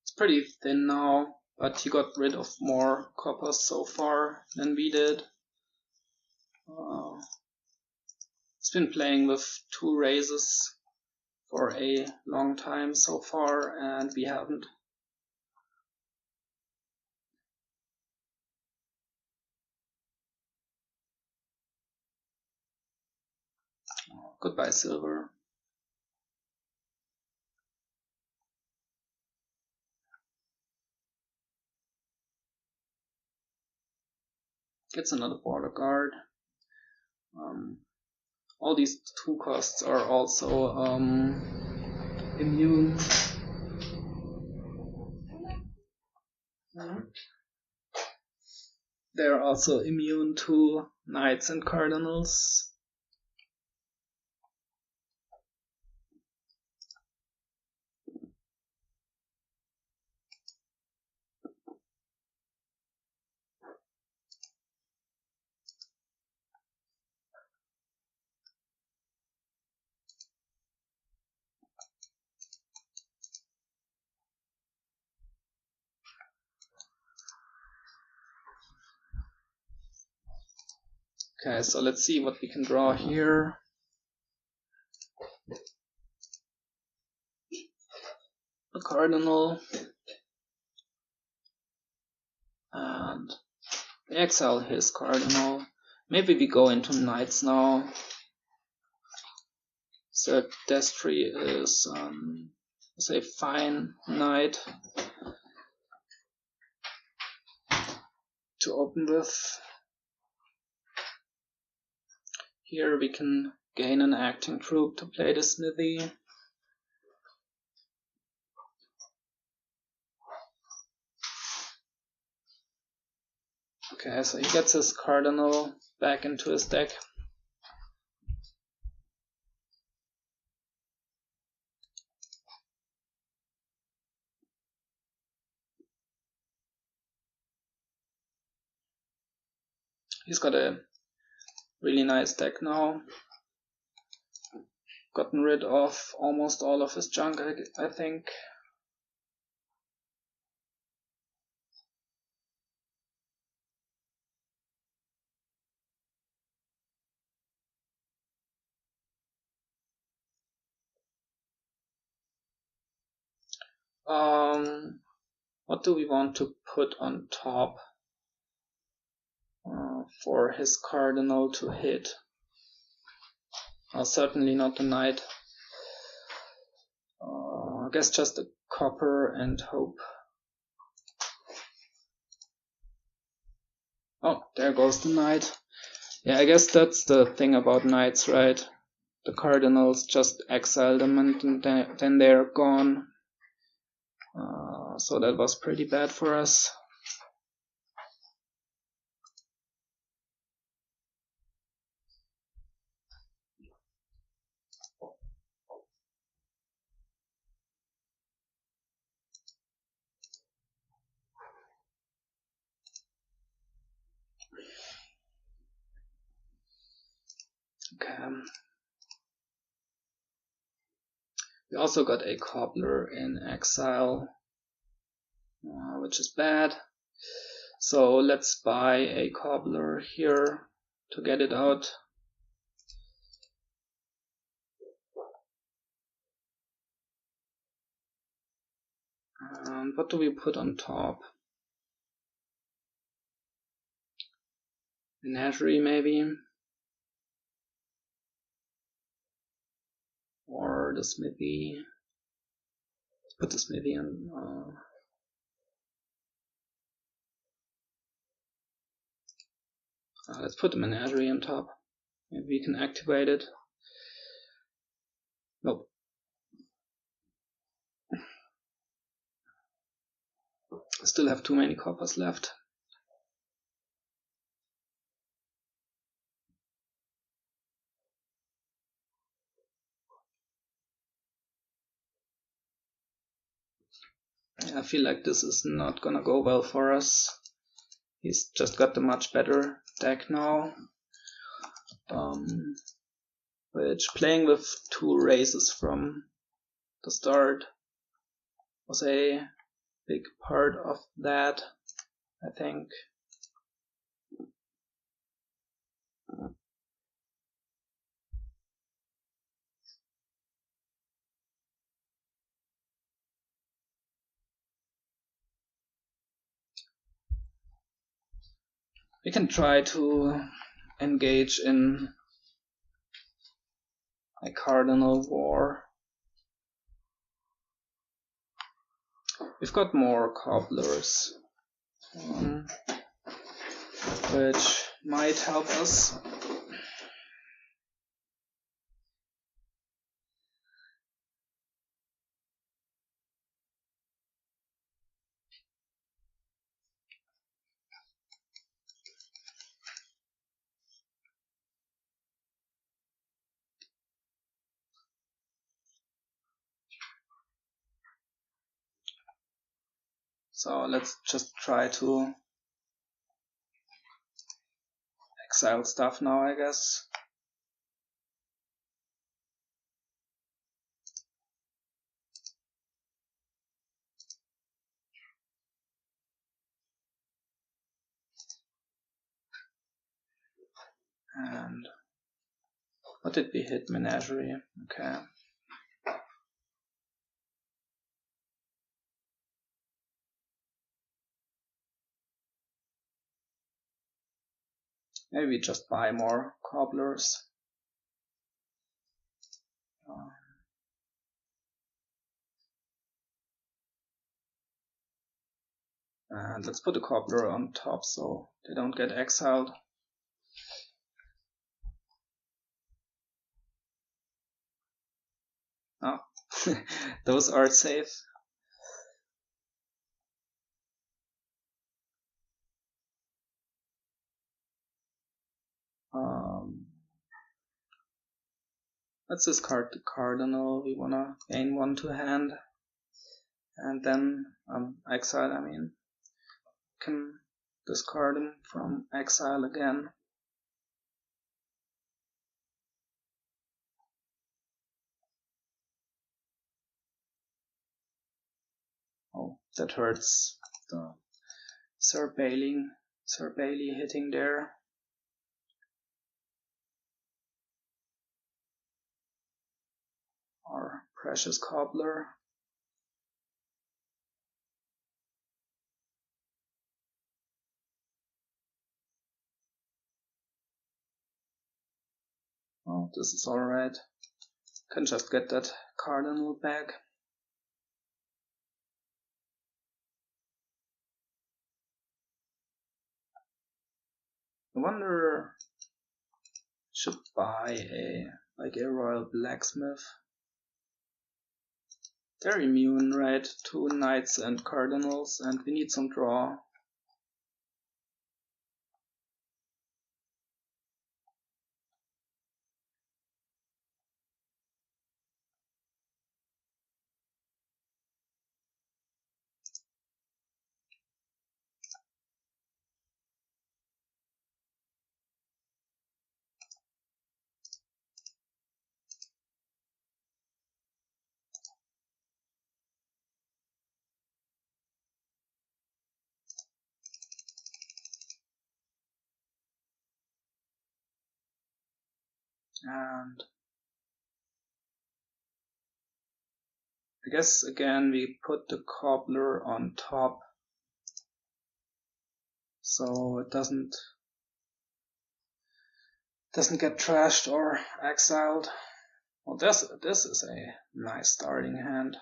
It's pretty thin now, but he got rid of more coppers so far than we did. He's been playing with 2 raises for a long time so far, and we haven't. Goodbye, silver. Gets another border guard. All these 2 costs are also immune. They're also immune to knights and cardinals. Okay, so let's see what we can draw here. A Cardinal. And we exile his Cardinal. Maybe we go into Knights now. So Destry is, say, fine Knight to open with. Here we can gain an Acting Troupe to play the smithy. Okay, so he gets his Cardinal back into his deck. He's got a really nice deck now. Gotten rid of almost all of his junk, I think. What do we want to put on top for his Cardinal to hit? Certainly not the knight. I guess just a copper and hope. Oh, there goes the knight. Yeah, I guess that's the thing about knights, right? The Cardinals just exile them and then they're gone. So that was pretty bad for us. Okay. We also got a Cobbler in exile, which is bad. So let's buy a Cobbler here to get it out. What do we put on top? Menagerie maybe? Or the smithy? Let's put the smithy in. Let's put the menagerie on top. Maybe we can activate it. Nope. I still have too many coppers left. I feel like this is not gonna go well for us. He's just got the much better deck now. Which, playing with two races from the start, was a big part of that, I think. We can try to engage in a Cardinal war. We've got more Cobblers, which might help us. So let's just try to exile stuff now, I guess. And what did we hit? Menagerie. Okay. Maybe we just buy more Cobblers. And let's put a Cobbler on top so they don't get exiled. Oh, those are safe. Let's discard the Cardinal. We wanna gain 1 to hand, and then exile. I mean, can discard him from exile again. Oh, that hurts. The Sir Bailey hitting there. Our precious Cobbler. Oh, this is alright. Can just get that Cardinal back. I wonder, should buy a Royal Blacksmith. They're immune, right? 2 Knights and Cardinals, and we need some draw. And I guess again we put the Cobbler on top, so it doesn't get trashed or exiled. Well, this is a nice starting hand.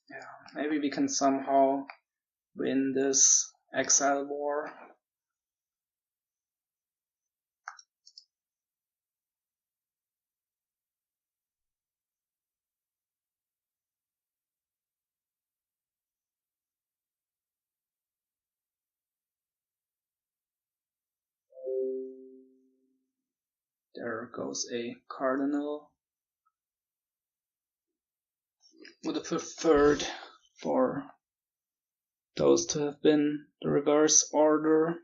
Yeah, maybe we can somehow win this exile war. There goes a Cardinal. Would have preferred for those to have been the reverse order.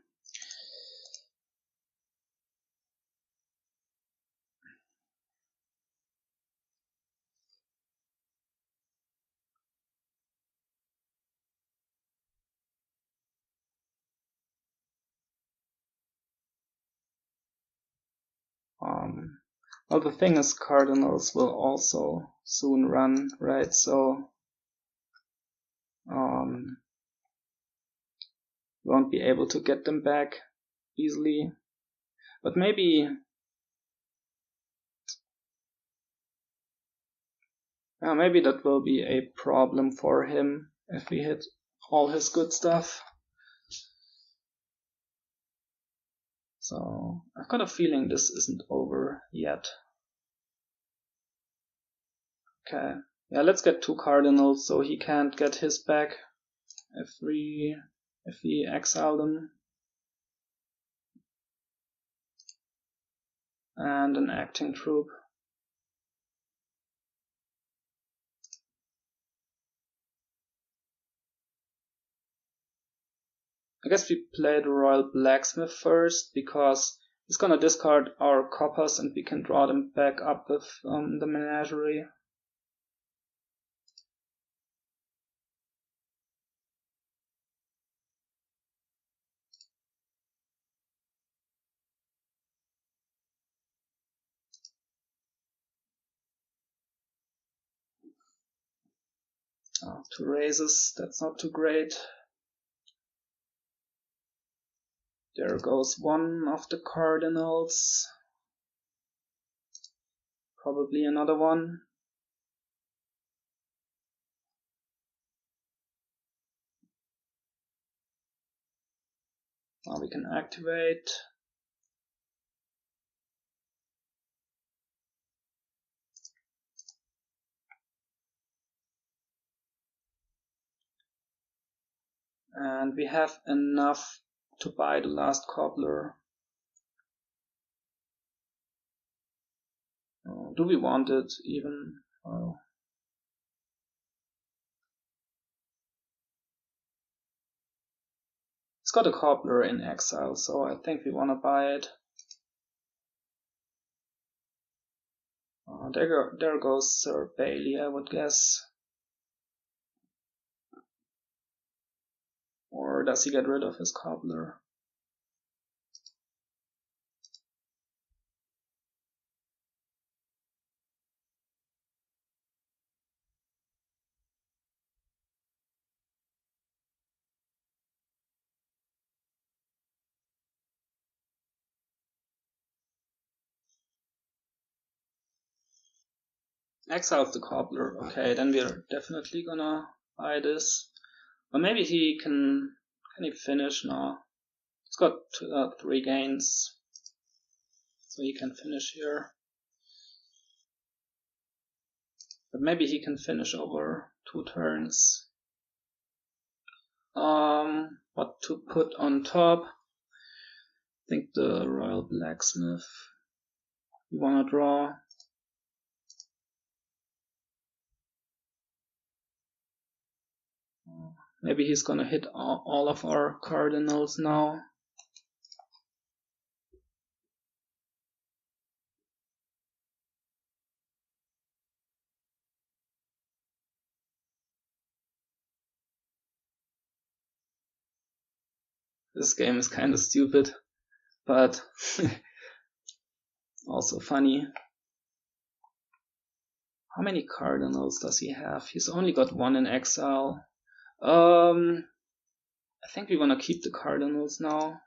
Well, the thing is, Cardinals will also soon run, right? So won't be able to get them back easily. But maybe that will be a problem for him if we hit all his good stuff. So I've got a feeling this isn't over yet. Okay, yeah, let's get 2 Cardinals so he can't get his back if we exile them. And an Acting Troupe. I guess we play the Royal Blacksmith first because he's gonna discard our coppers and we can draw them back up with the Menagerie. Oh, 2 raises, that's not too great. There goes 1 of the Cardinals. Probably another one. can activate. And we have enough to buy the last cobbler. Do we want it even? Oh. It's got a cobbler in exile, so I think we want to buy it. There goes Sir Bailey, I would guess. Or does he get rid of his cobbler? Exiles the cobbler. Okay, then we're definitely gonna buy this. Or maybe he can he finish now? He's got 3 gains, so he can finish here. But maybe he can finish over 2 turns. What to put on top? I think the Royal Blacksmith. We wanna draw. Maybe he's gonna hit all of our Cardinals now. This game is kinda stupid, but also funny. How many Cardinals does he have? He's only got 1 in exile. I think we wanna keep the Cardinals now.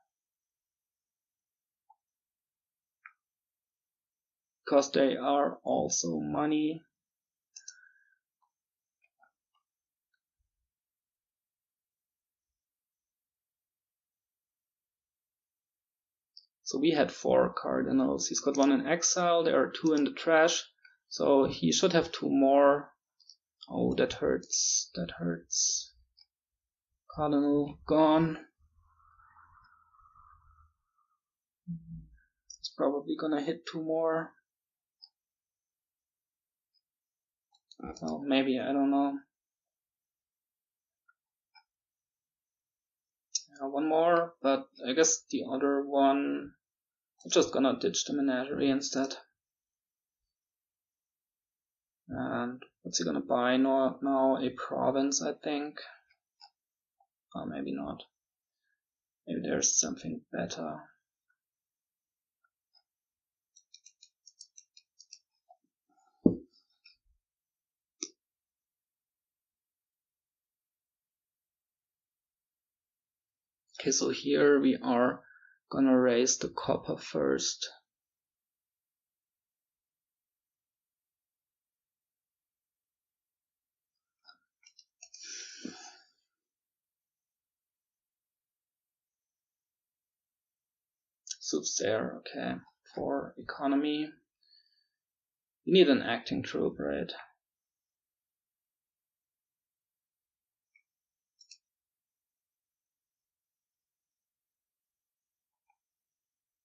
Because they are also money. So we had 4 Cardinals. He's got 1 in exile, there are 2 in the trash. So he should have 2 more. Oh, that hurts. That hurts. Cardinal gone. He's probably gonna hit 2 more. Well, maybe, I don't know. Yeah, 1 more, but I guess the other one, I'm just gonna ditch the menagerie instead. And what's he gonna buy now? A province, I think. Or maybe not. Maybe there's something better. Okay, so here we are gonna raise the copper first. Soothsayer, okay, for economy. We need an acting troupe, right?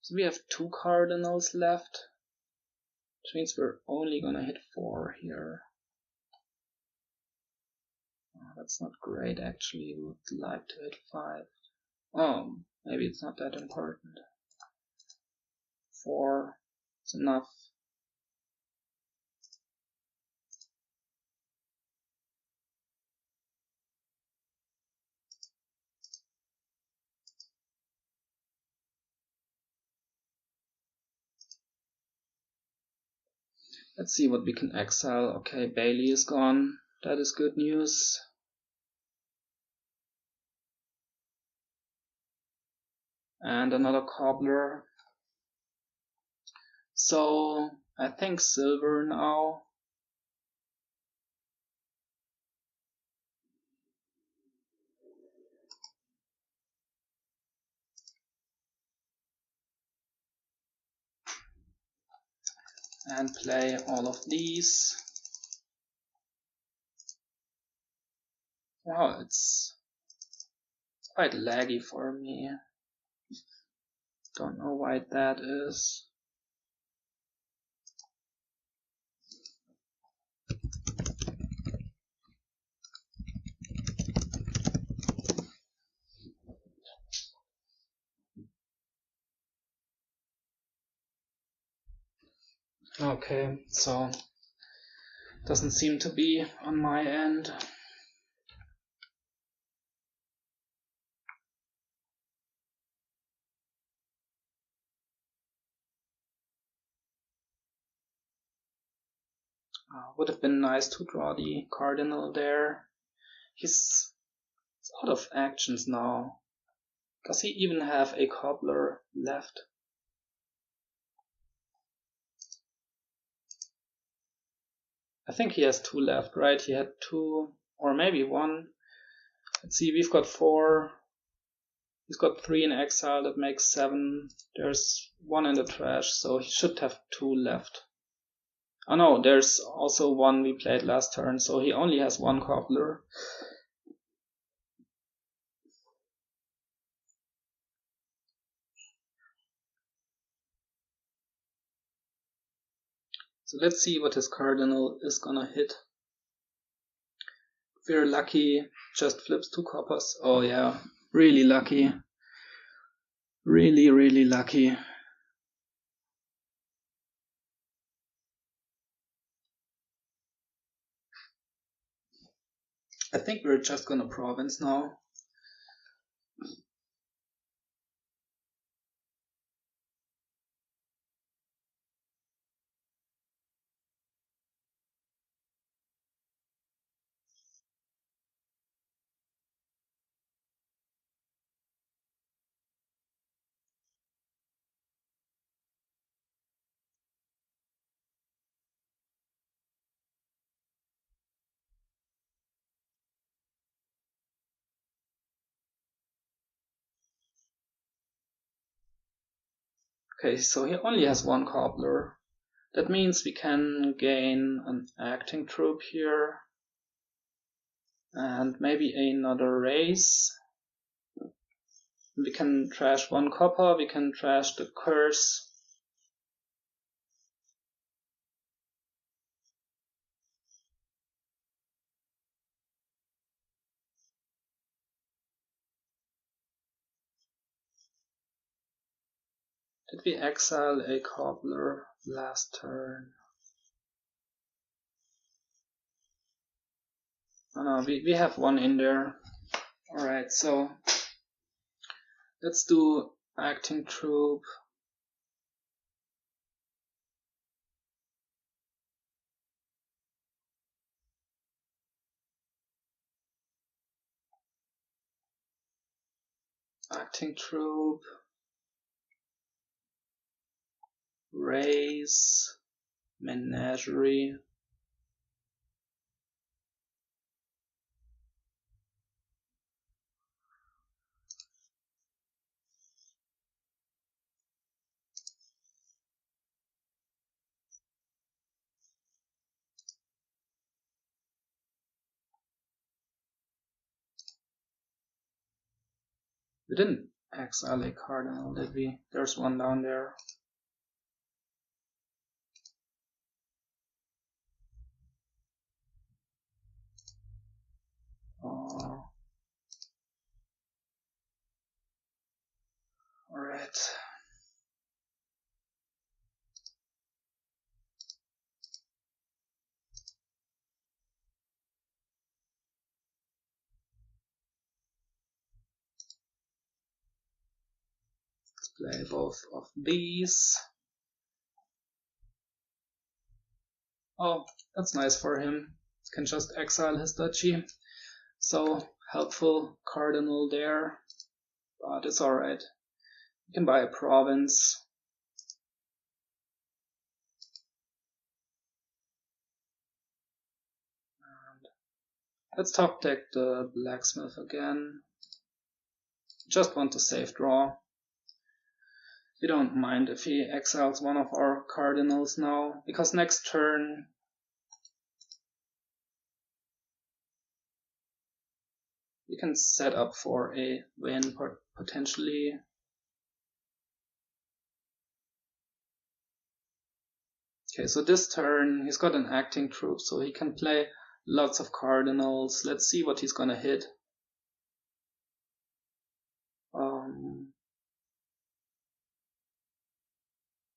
So we have 2 Cardinals left, which means we're only gonna hit 4 here. Oh, that's not great actually, we would like to hit 5. Oh, maybe it's not that important. 4 is enough. Let's see what we can exile. Okay, Bailey is gone. That is good news. And another cobbler. So I think silver now. and play all of these. Wow, it's quite laggy for me. Don't know why that is. Okay, so doesn't seem to be on my end. Would have been nice to draw the Cardinal there. He's out of actions now. Does he even have a Cobbler left? I think he has 2 left, right? He had 2, or maybe 1. Let's see, we've got 4. He's got 3 in exile, that makes 7. There's 1 in the trash, so he should have 2 left. Oh no, there's also 1 we played last turn, so he only has 1 Cobbler. So let's see what his Cardinal is gonna hit. Very lucky, just flips 2 coppers. Oh yeah, really lucky. Really lucky. I think we're just gonna province now. Okay, so he only has 1 Cobbler. That means we can gain an Acting Troupe here. And maybe another race. We can trash 1 copper, we can trash the curse. Did we exile a Cobbler last turn? Oh no, we have 1 in there. Alright, so let's do Acting Troupe. Acting Troupe. Race. Menagerie. We didn't exile a Cardinal, did we? There's 1 down there. Oh. Alright. Let's play both of these. Oh, that's nice for him. Can just exile his duchy. So helpful Cardinal there, but it's alright. You can buy a province. And let's top deck the blacksmith again. Just want to save draw. We don't mind if he exiles one of our Cardinals now, because next turn we can set up for a win potentially. Okay, so this turn he's got an Acting Troupe, so he can play lots of Cardinals. Let's see what he's gonna hit.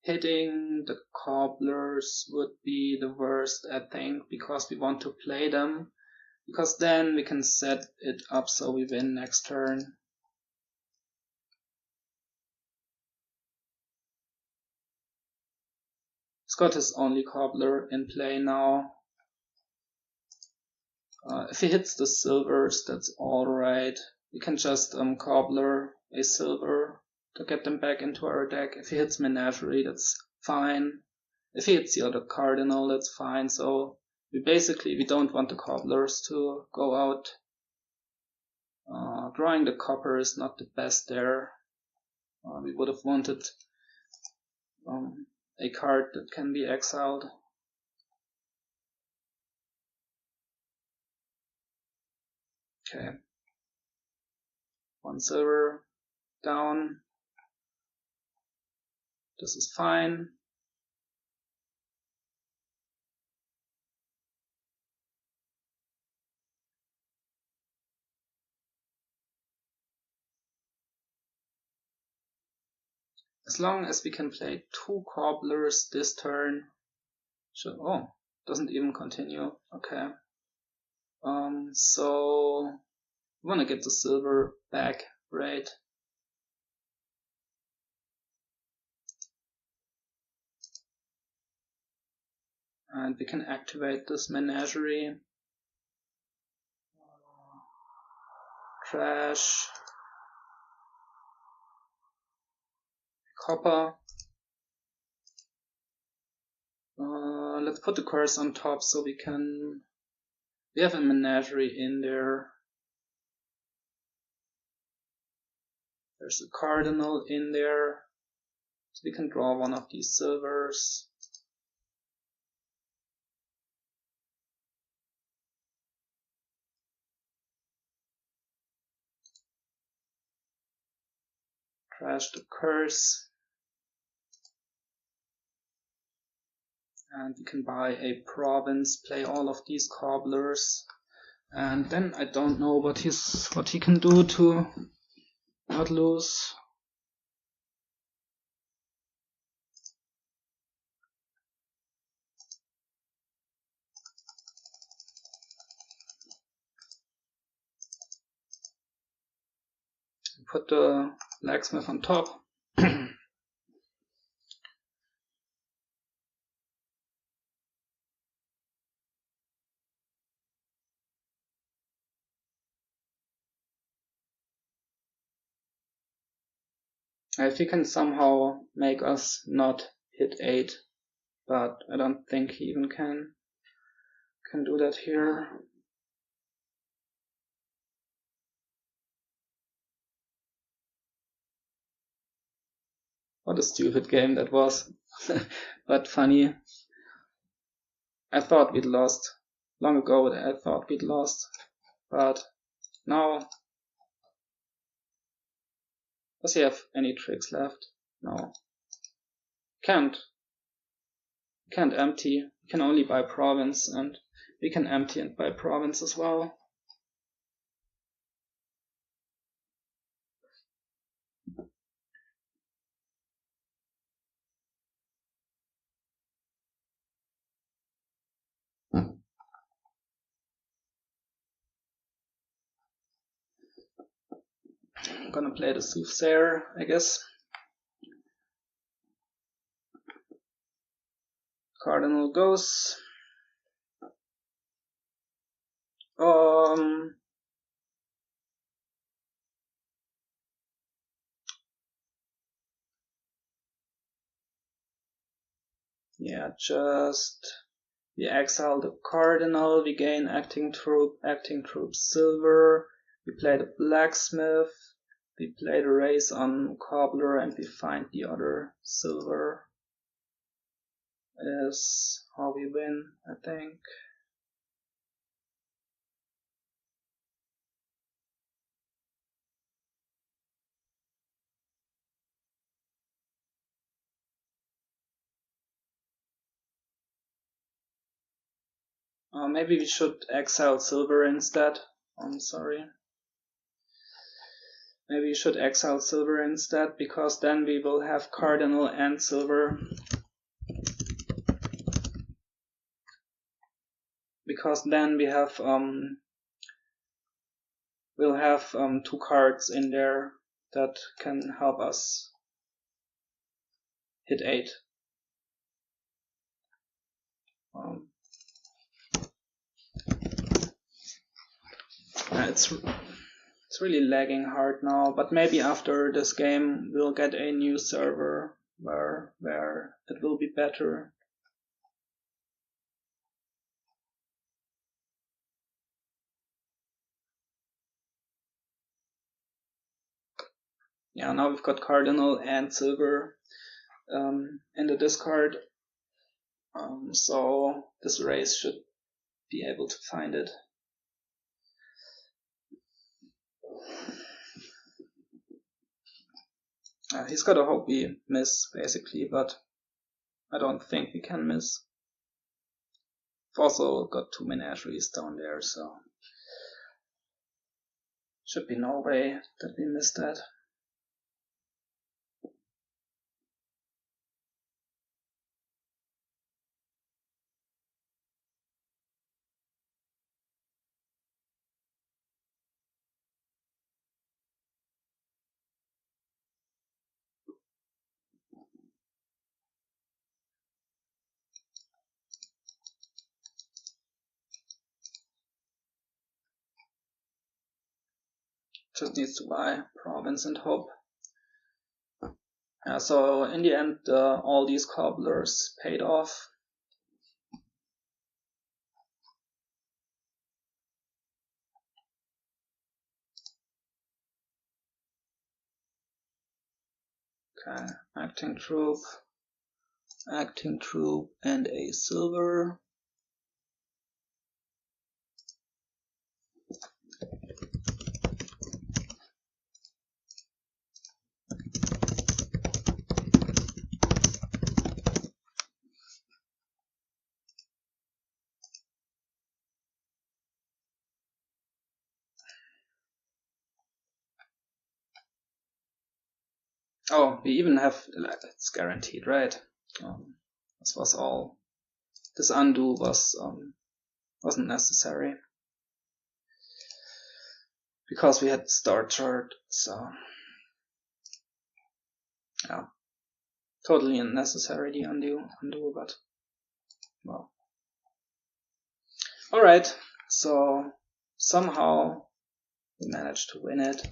Hitting the Cobblers would be the worst, I think, because we want to play them. Because then we can set it up so we win next turn. He's got his only Cobbler in play now. If he hits the silvers, that's alright. We can just Cobbler a silver to get them back into our deck. If he hits Menagerie, that's fine. If he hits the other Cardinal, that's fine. So we don't want the Cobblers to go out. Drawing the copper is not the best there. We would have wanted a card that can be exiled. Okay. 1 silver down. This is fine. As long as we can play 2 Cobblers this turn. Oh, doesn't even continue. Okay. So we want to get the silver back, right? And we can activate this Menagerie. Trash. Copper. Let's put the curse on top so we have a Menagerie in there. There's a Cardinal in there, so we can draw one of these silvers. Trash the curse. And we can buy a province, play all of these Cobblers, and then I don't know what he can do to not lose. Put the blacksmith on top. If he can somehow make us not hit 8, but I don't think he even can do that here. What a stupid game that was, but funny. I thought we'd lost. Long ago I thought we'd lost, but now... Does he have any tricks left? No. Can't empty. We can only buy province, and we can empty and buy province as well. I'm gonna play the Soothsayer, I guess. Cardinal goes. Yeah, we exile the Cardinal, we gain Acting Troupe silver, we play the blacksmith, We play the race on Cobbler and we find the other silver is how we win, I think. Maybe we should exile silver instead. I'm sorry. Maybe we should exile silver instead, because then we will have Cardinal and silver. Because then we have we'll have 2 cards in there that can help us hit 8. It's really lagging hard now, but maybe after this game we'll get a new server where it will be better. Yeah, now we've got Cardinal and silver in the discard, so this race should be able to find it. He's gotta hope we miss, basically, but I don't think we can miss. We've also got 2 menageries down there, so should be no way that we miss that. Just needs to buy province and hope. Yeah, so in the end, all these cobblers paid off. Okay, Acting Troupe, and a silver. Oh, we even have, it's guaranteed, right? This was all, this undo wasn't necessary. Because we had star chart, so yeah. Totally unnecessary, the undo, but well. Alright, so somehow we managed to win it.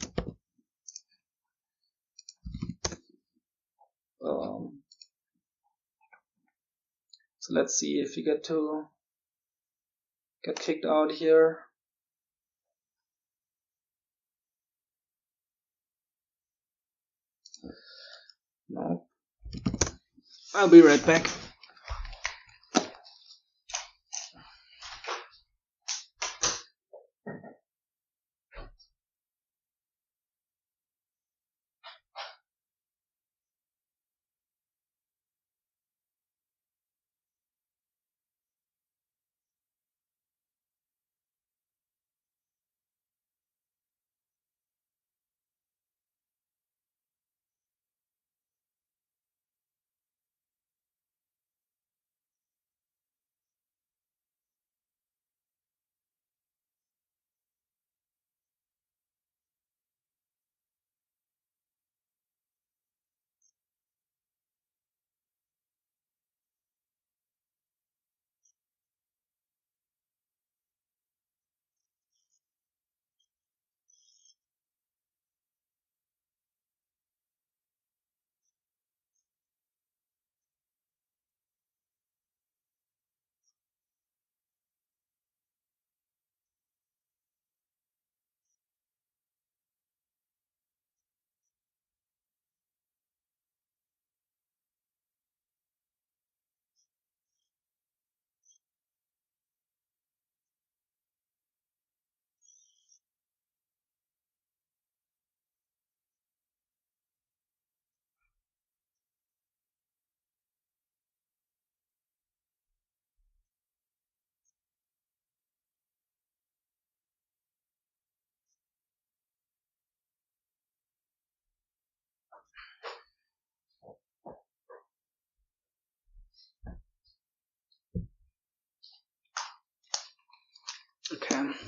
So let's see if we get kicked out here. No. I'll be right back.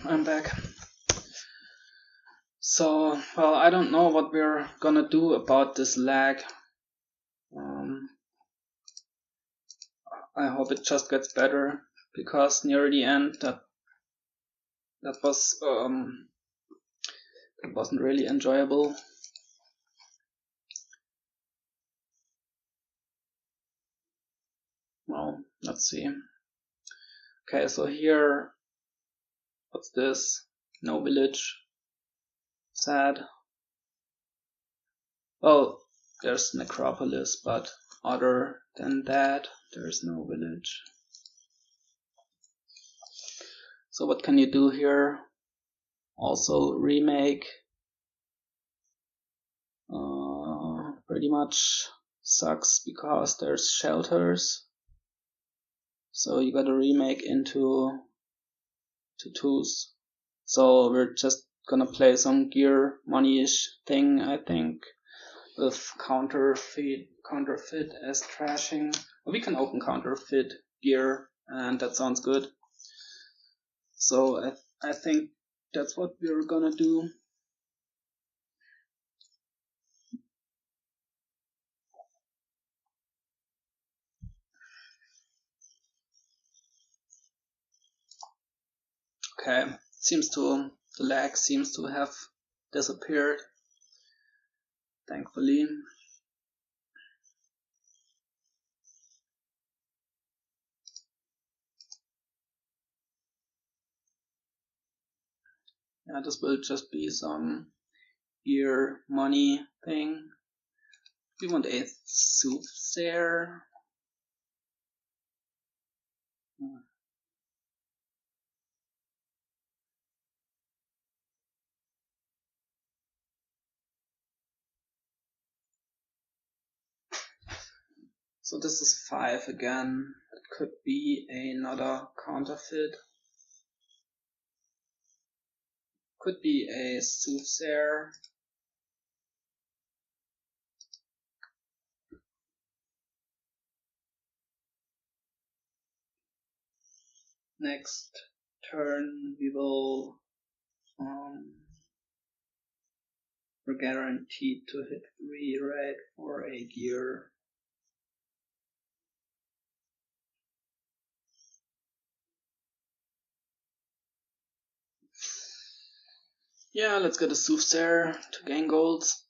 I'm back. So, well, I don't know what we're gonna do about this lag. I hope it just gets better, because near the end that wasn't really enjoyable. Well, let's see. Okay, so here, what's this? No village. Sad. Well, there's necropolis, but other than that, there's no village. So what can you do here? Also remake. Pretty much sucks because there's shelters. So you gotta remake into tutus. So we're just gonna play some gear money-ish thing, I think, with counterfeit as trashing. We can open counterfeit gear, and that sounds good. So I think that's what we're gonna do. Okay, the lag seems to have disappeared, thankfully. Yeah, this will just be some gear money thing. We want a Soothsayer. So this is 5 again. It could be another counterfeit. Could be a Soothsayer. Next turn we will we're guaranteed to hit 3 red for a gear. Yeah, let's get a Soothsayer to gain golds.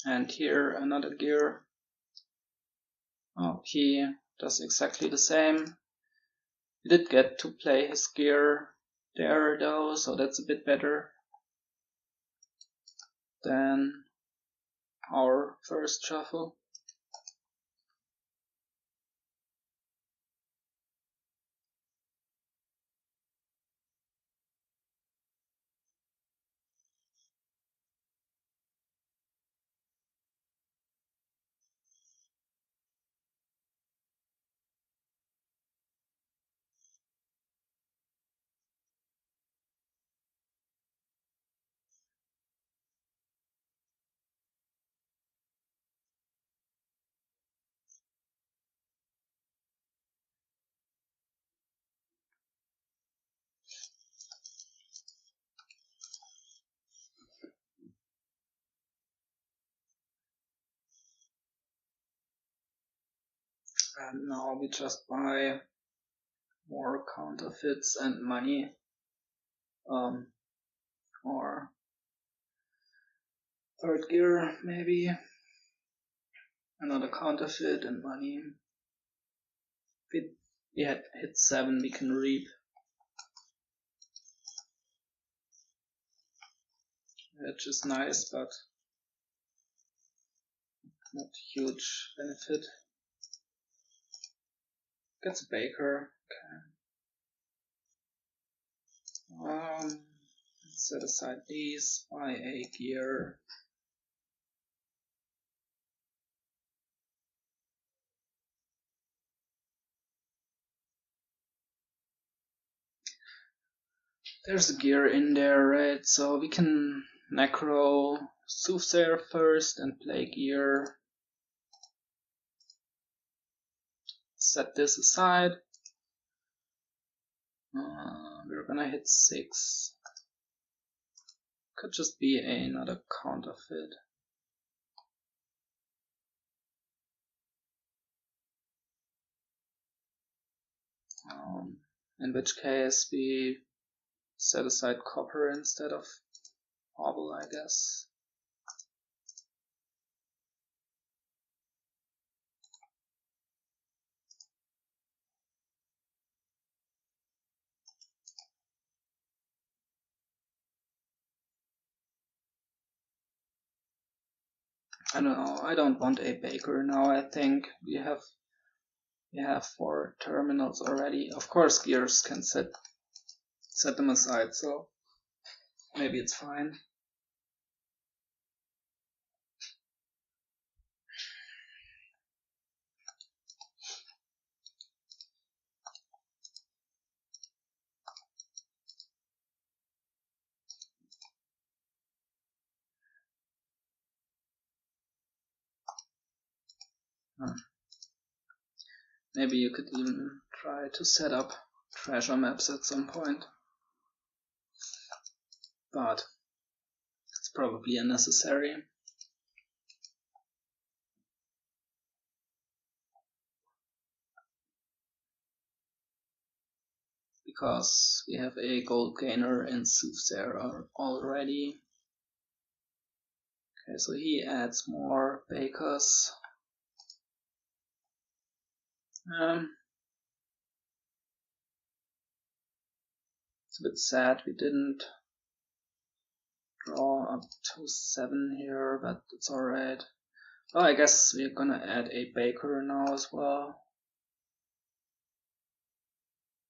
And here another gear. Oh, he does exactly the same. He did get to play his gear there though, so that's a bit better than our first shuffle. And now we just buy more counterfeits and money. Or third gear maybe. Another counterfeit and money. If we had hit 7, we can reap. Which is nice, but not huge benefit. Gets a baker. Okay. Let's set aside these. Buy a gear. There's a gear in there, right? So we can necro Soothsayer first and play gear. Set this aside. We're gonna hit 6. Could just be another counterfeit. In which case we set aside copper instead of hobble, I guess. I don't know, I don't want a baker now. I think we have 4 terminals already. Of course gears can set them aside, so maybe it's fine. Maybe you could even try to set up treasure maps at some point, but it's probably unnecessary. Because we have a gold gainer in Soothsayer already. Okay, so he adds more bakers. It's a bit sad we didn't draw up to 7 here, but it's alright. Oh, I guess we're gonna add a baker now as well.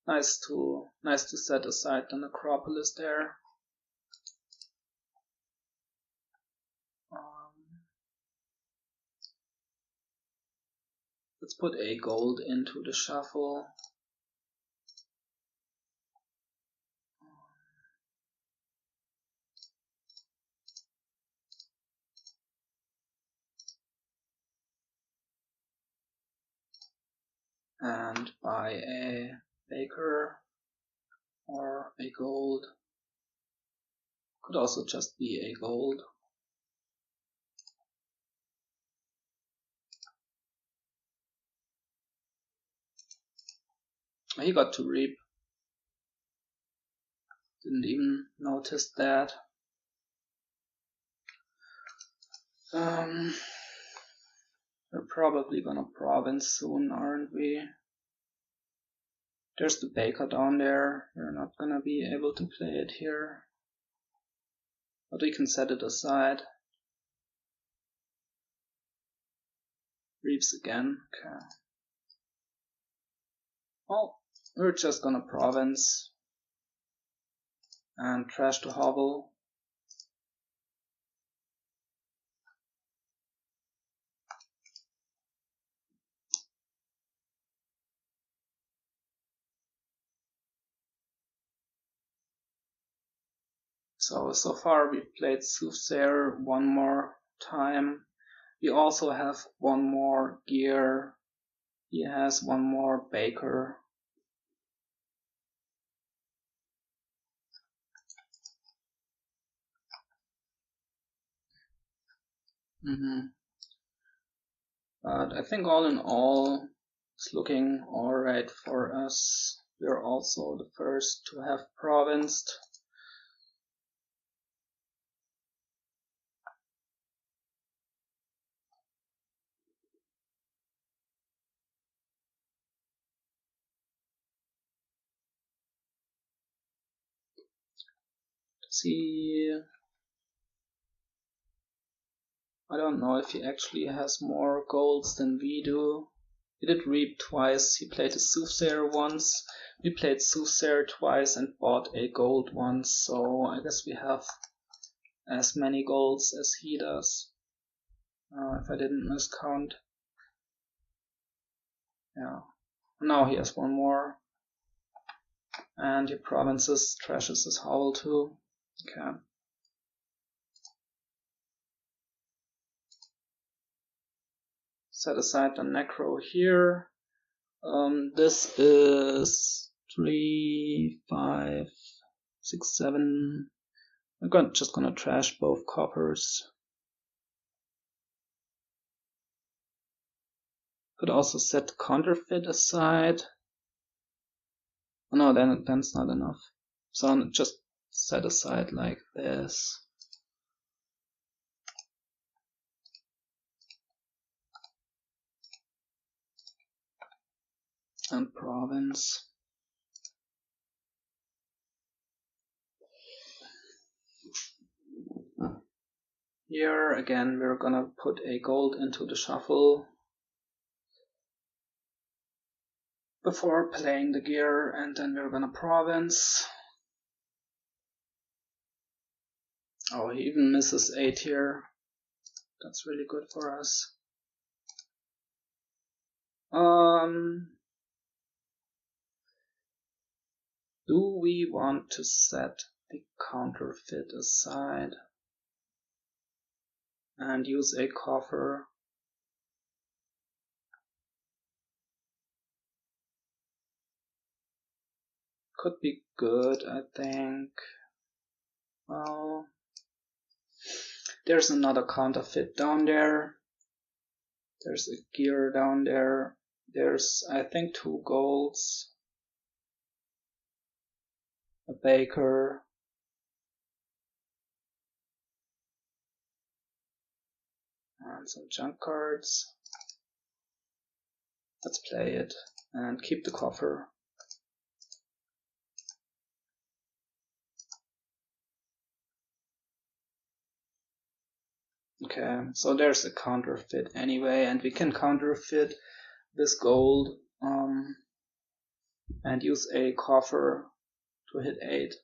Nice to set aside the necropolis there. Let's put a gold into the shuffle. And buy a baker or a gold. Could also just be a gold. He got to reap. Didn't even notice that. We're probably gonna province soon, aren't we? There's the baker down there. We're not gonna be able to play it here, but we can set it aside. Reaps again. Okay. Well, we're just gonna province and trash the hobble. So far we've played Soothsayer one more time. We also have one more gear. He has one more baker. But I think all in all, it's looking alright for us. We're also the first to have provinced. See, I don't know if he actually has more golds than we do. He did reap twice. He played a Soothsayer once. We played Soothsayer twice and bought a gold once. So I guess we have as many golds as he does. If I didn't miscount. Yeah. Now he has one more. And he provinces, trashes his howl too. Okay. Set aside the necro here. This is 3, 5, 6, 7. I'm just gonna trash both coppers. Could also set Counterfeit aside. Oh, no, then it's not enough. So just set aside like this. And province. Here again we're gonna put a gold into the shuffle before playing the gear, and then we're gonna province. Oh, he even misses 8 here. That's really good for us. Do we want to set the Counterfeit aside and use a coffer? Could be good, I think. Well, there's another Counterfeit down there. There's a gear down there. There's, I think, 2 golds. A baker. And some junk cards. Let's play it and keep the coffer. Okay, so there's a Counterfeit anyway, and we can counterfeit this gold and use a coffer to hit 8.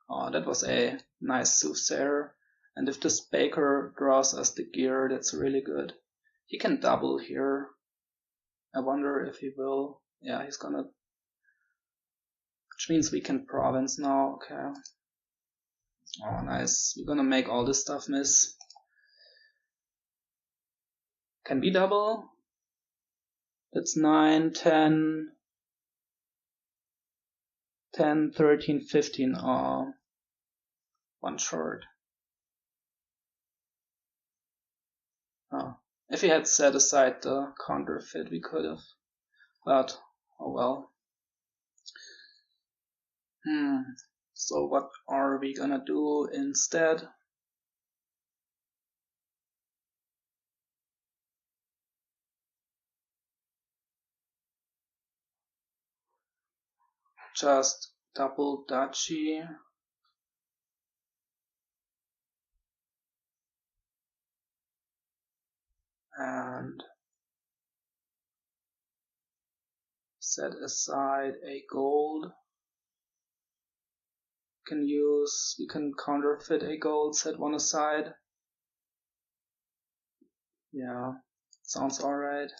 Oh, that was a nice Soothsayer. And if this baker draws us the gear, that's really good. He can double here. I wonder if he will. Yeah, he's gonna. Which means we can province now. Okay. Oh, nice. We're gonna make all this stuff miss. Can we double? That's 9, 10, 10, 13, 15. Oh, one short. Oh. If he had set aside the Counterfeit, we could have. But, oh well. So what are we gonna do instead? Just double duchy. And set aside a gold. We can counterfeit a gold, set one aside. Yeah, sounds alright.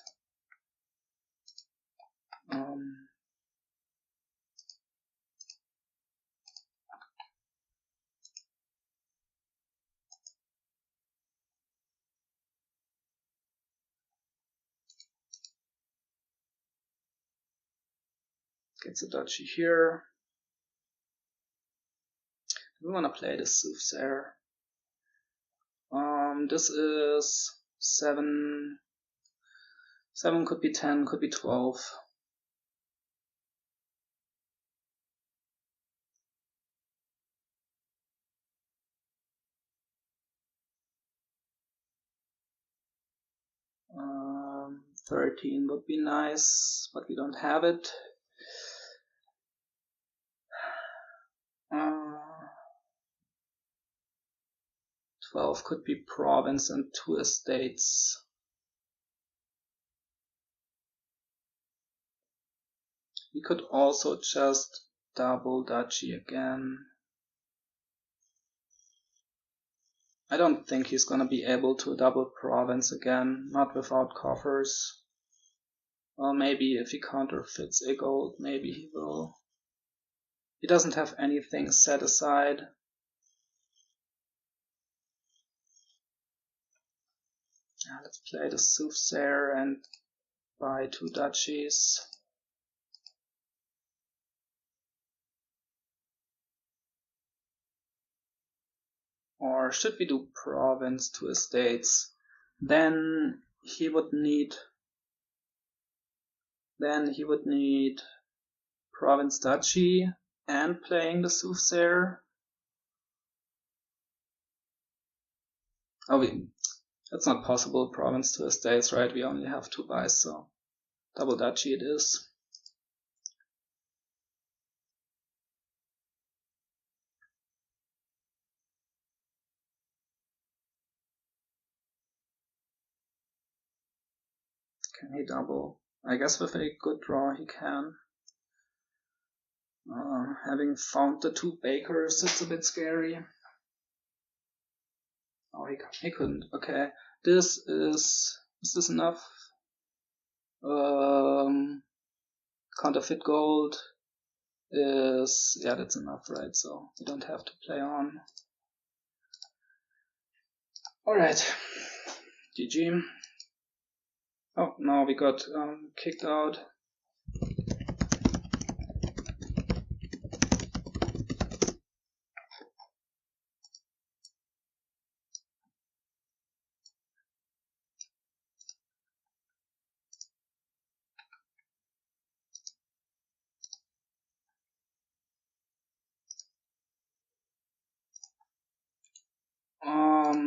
Gets a duchy here. We want to play the Soothsayer. This is 7. 7 could be 10, could be 12. Um, 13 would be nice, but we don't have it. 12 could be province and 2 estates. We could also just double duchy again. I don't think he's gonna be able to double province again, not without coffers. Well, maybe if he counterfeits a gold, maybe he will. He doesn't have anything set aside. let's play the Soothsayer and buy 2 duchies. Or should we do province to estates? Then he would need province duchy and playing the Soothsayer. Oh, that's not possible. Province to estates, right? We only have 2 buys, so double duchy it is. Can he double? I guess with a good draw he can. Having found the 2 bakers, it's a bit scary. Oh, he couldn't. Okay, is this enough? Counterfeit gold is, yeah, that's enough, right? So we don't have to play on. Alright, GG. Oh, now we got kicked out.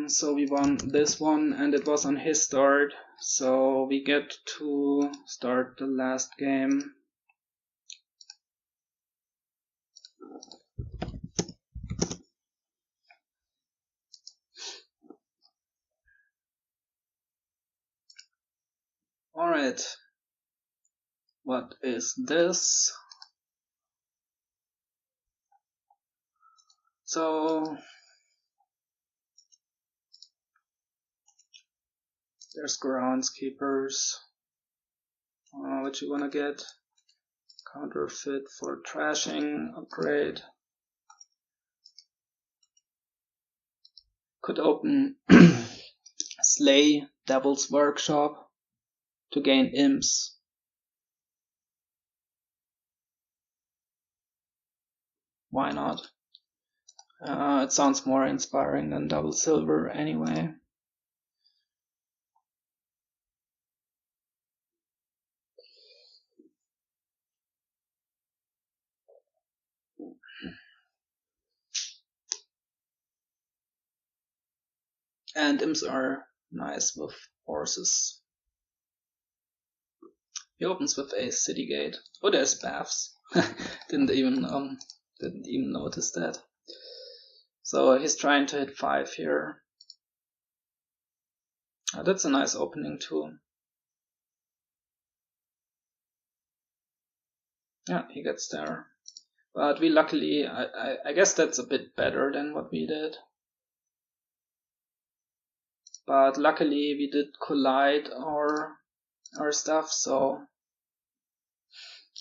So we won this one and it was on his start, so we get to start the last game. Alright, what is this? So there's groundskeepers. What you wanna get? Counterfeit for trashing, upgrade. Could open Sleigh, Devil's Workshop to gain Imps. Why not? It sounds more inspiring than double silver anyway. And imps are nice with horses. He opens with a city gate. Oh, there's baths. didn't even notice that. So he's trying to hit 5 here. That's a nice opening too. Yeah, he gets there. But we luckily, I guess that's a bit better than what we did. But luckily we did collide our stuff, so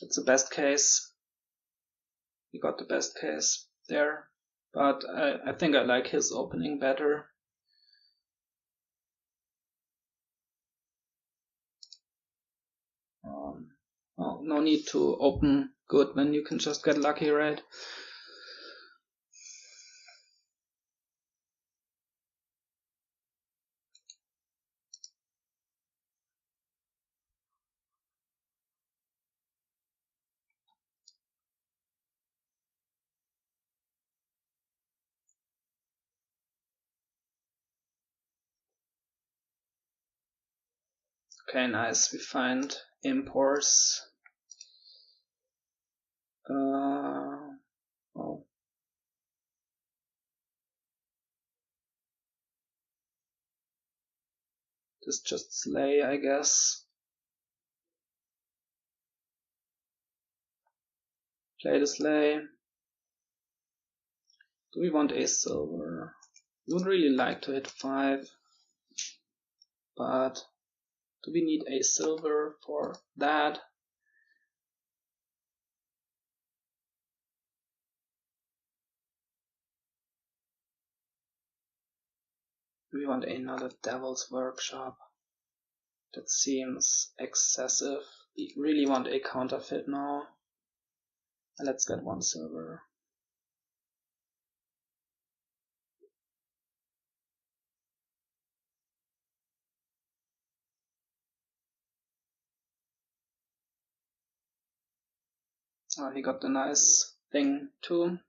that's the best case. We got the best case there. But I think I like his opening better. Well, no need to open good when you can just get lucky, right? Okay, nice. We find imports. Oh. This is just Sleigh, I guess. Play the Sleigh. Do we want a silver? We would really like to hit 5. But do we need a silver for that? Do we want another Devil's Workshop? That seems excessive. We really want a counterfeit now. Let's get 1 silver. Oh, he got the nice thing too.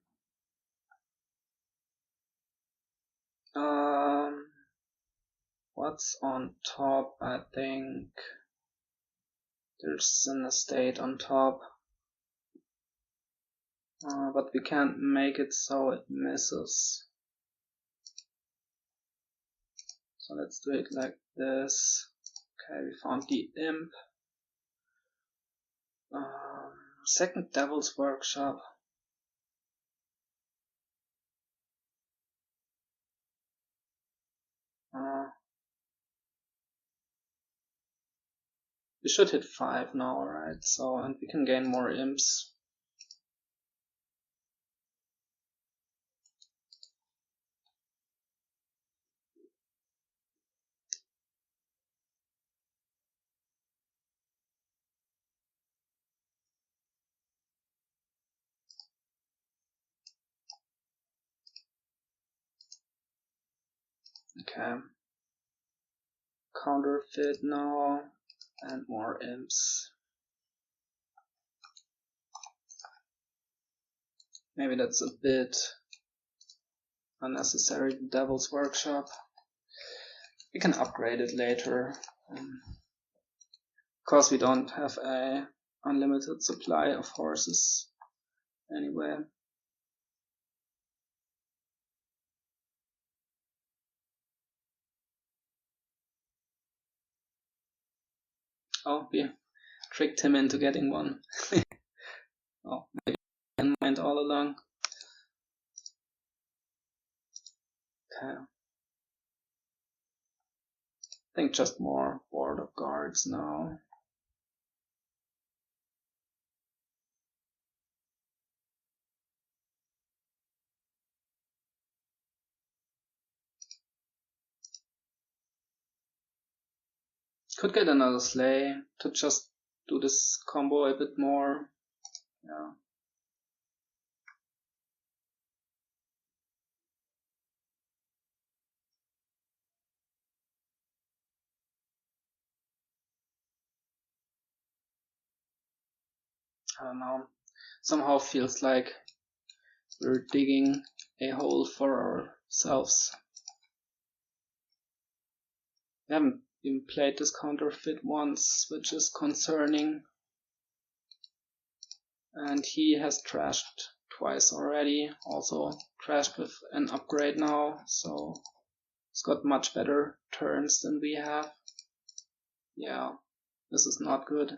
What's on top? I think there's an estate on top. But we can't make it so it misses. So let's do it like this. Okay, we found the imp. Second Devil's Workshop. We should hit 5 now, right? So, and we can gain more imps. Okay. Counterfeit now, and more imps. Maybe that's a bit unnecessary, Devil's Workshop. We can upgrade it later. Of course, we don't have a unlimited supply of horses anyway. Oh, we tricked him into getting one. Oh, maybe I mind all along. Okay. I think just more Board of Guards now. Could get another Sleigh to just do this combo a bit more. Yeah. I don't know. Somehow feels like we're digging a hole for ourselves. We haven't even played this counterfeit once, which is concerning. And he has trashed twice already. Also trashed with an upgrade now, so he's got much better turns than we have. Yeah, this is not good.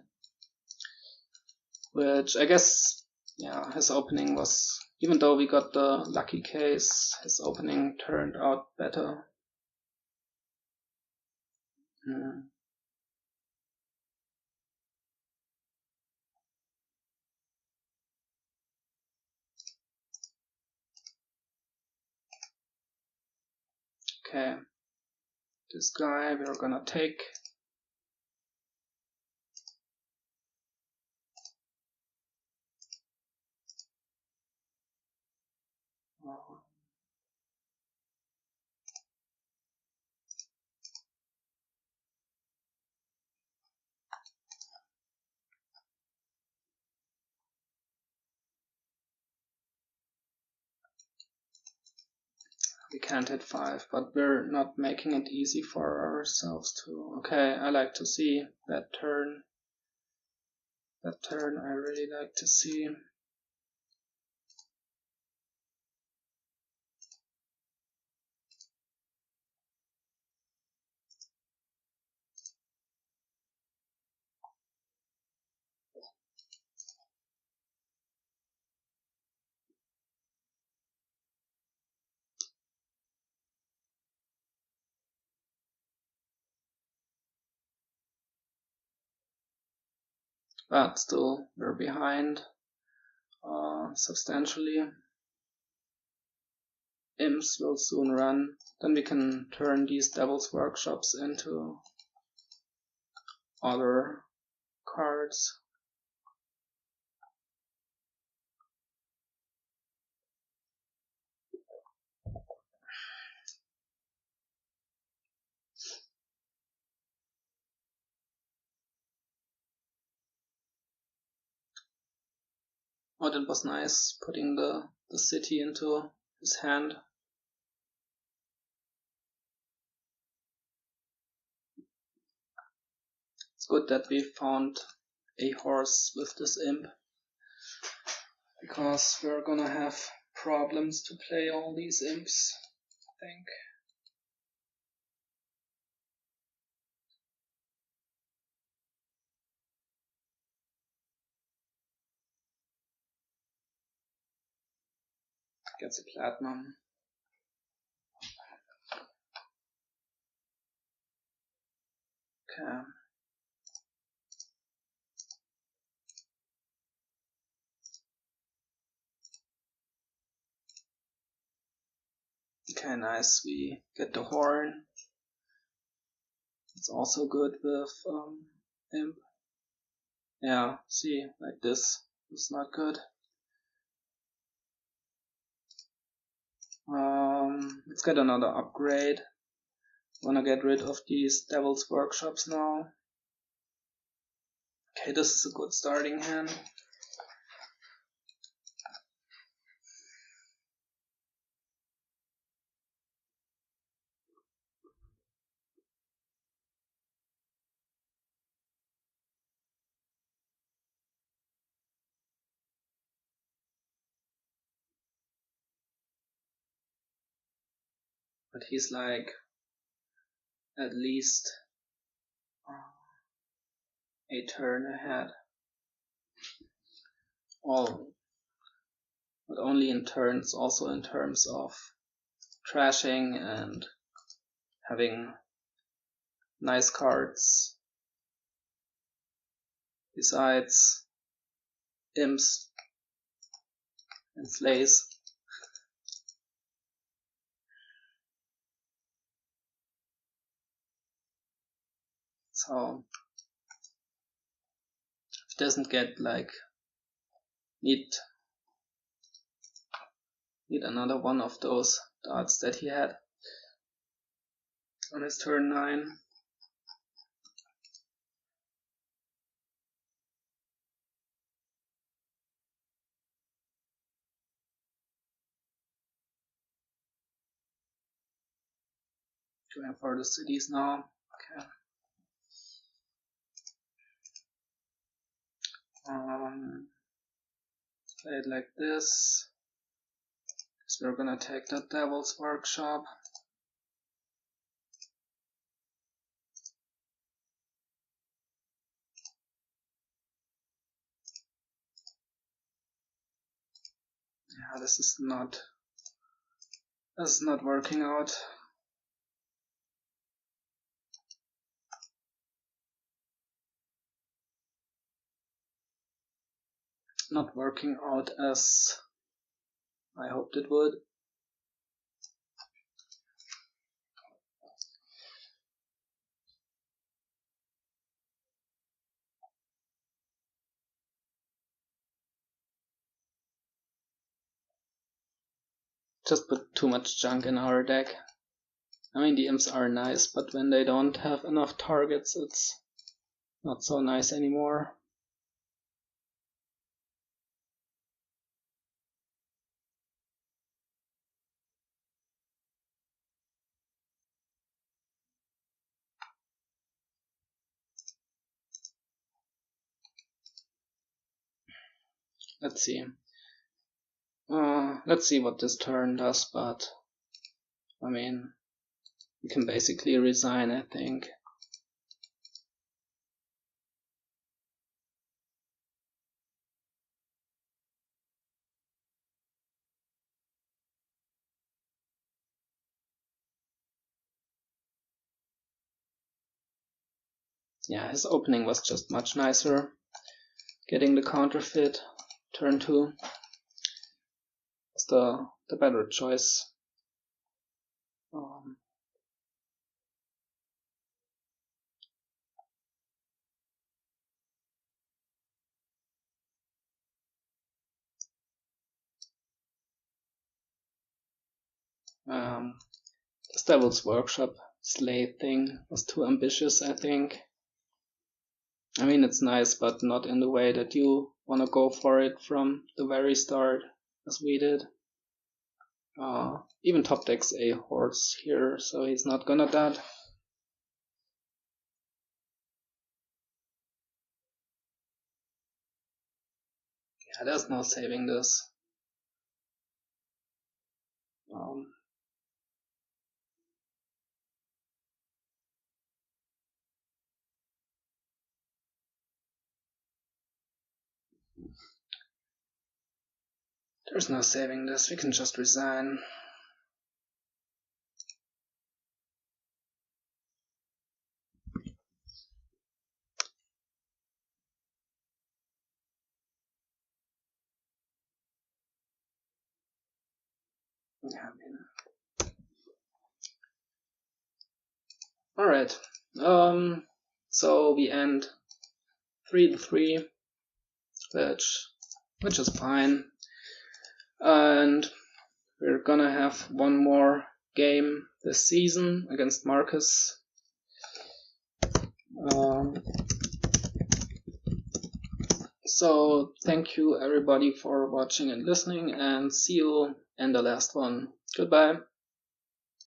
Which I guess, yeah, his opening was, even though we got the lucky case, his opening turned out better. Okay, this guy we're gonna take. We can't hit 5, but we're not making it easy for ourselves too. Okay, I like to see that turn. That turn I really like to see. But still, we're behind substantially. Imps will soon run. Then we can turn these Devil's Workshops into other cards. Oh, that was nice, putting the city into his hand. It's good that we found a horse with this imp, because we're gonna have problems to play all these imps, I think. Gets a platinum. Okay. Okay, nice. We get the horn. It's also good with imp. Yeah, see, like this is not good. Let's get another upgrade. Wanna get rid of these Devil's Workshops now. Okay, this is a good starting hand. But he's like at least a turn ahead. Well, not only in turns, also in terms of trashing and having nice cards. Besides Imps and Sleighs. So if it doesn't get like need another one of those darts that he had on his turn 9. Going for the cities now. Okay. Play it like this. So we're gonna take the Devil's Workshop. Yeah, this is not working out. Not working out as I hoped it would. Just put too much junk in our deck. I mean, the imps are nice, but when they don't have enough targets, it's not so nice anymore. Let's see. Let's see what this turn does, but I mean, you can basically resign, I think. Yeah, his opening was just much nicer. Getting the Counterfeit, turn 2, was the better choice. This Devil's Workshop Sleigh thing was too ambitious, I think. I mean, it's nice, but not in the way that you want to go for it from the very start, as we did. Even top decks a horse here, so he's not gonna that. Yeah, there's no saving this. There's no saving this, we can just resign. Yeah, I mean. Alright, so we end 3-3, which is fine. And we're gonna have one more game this season against Marcus. So thank you everybody for watching and listening, and see you in the last one. Goodbye.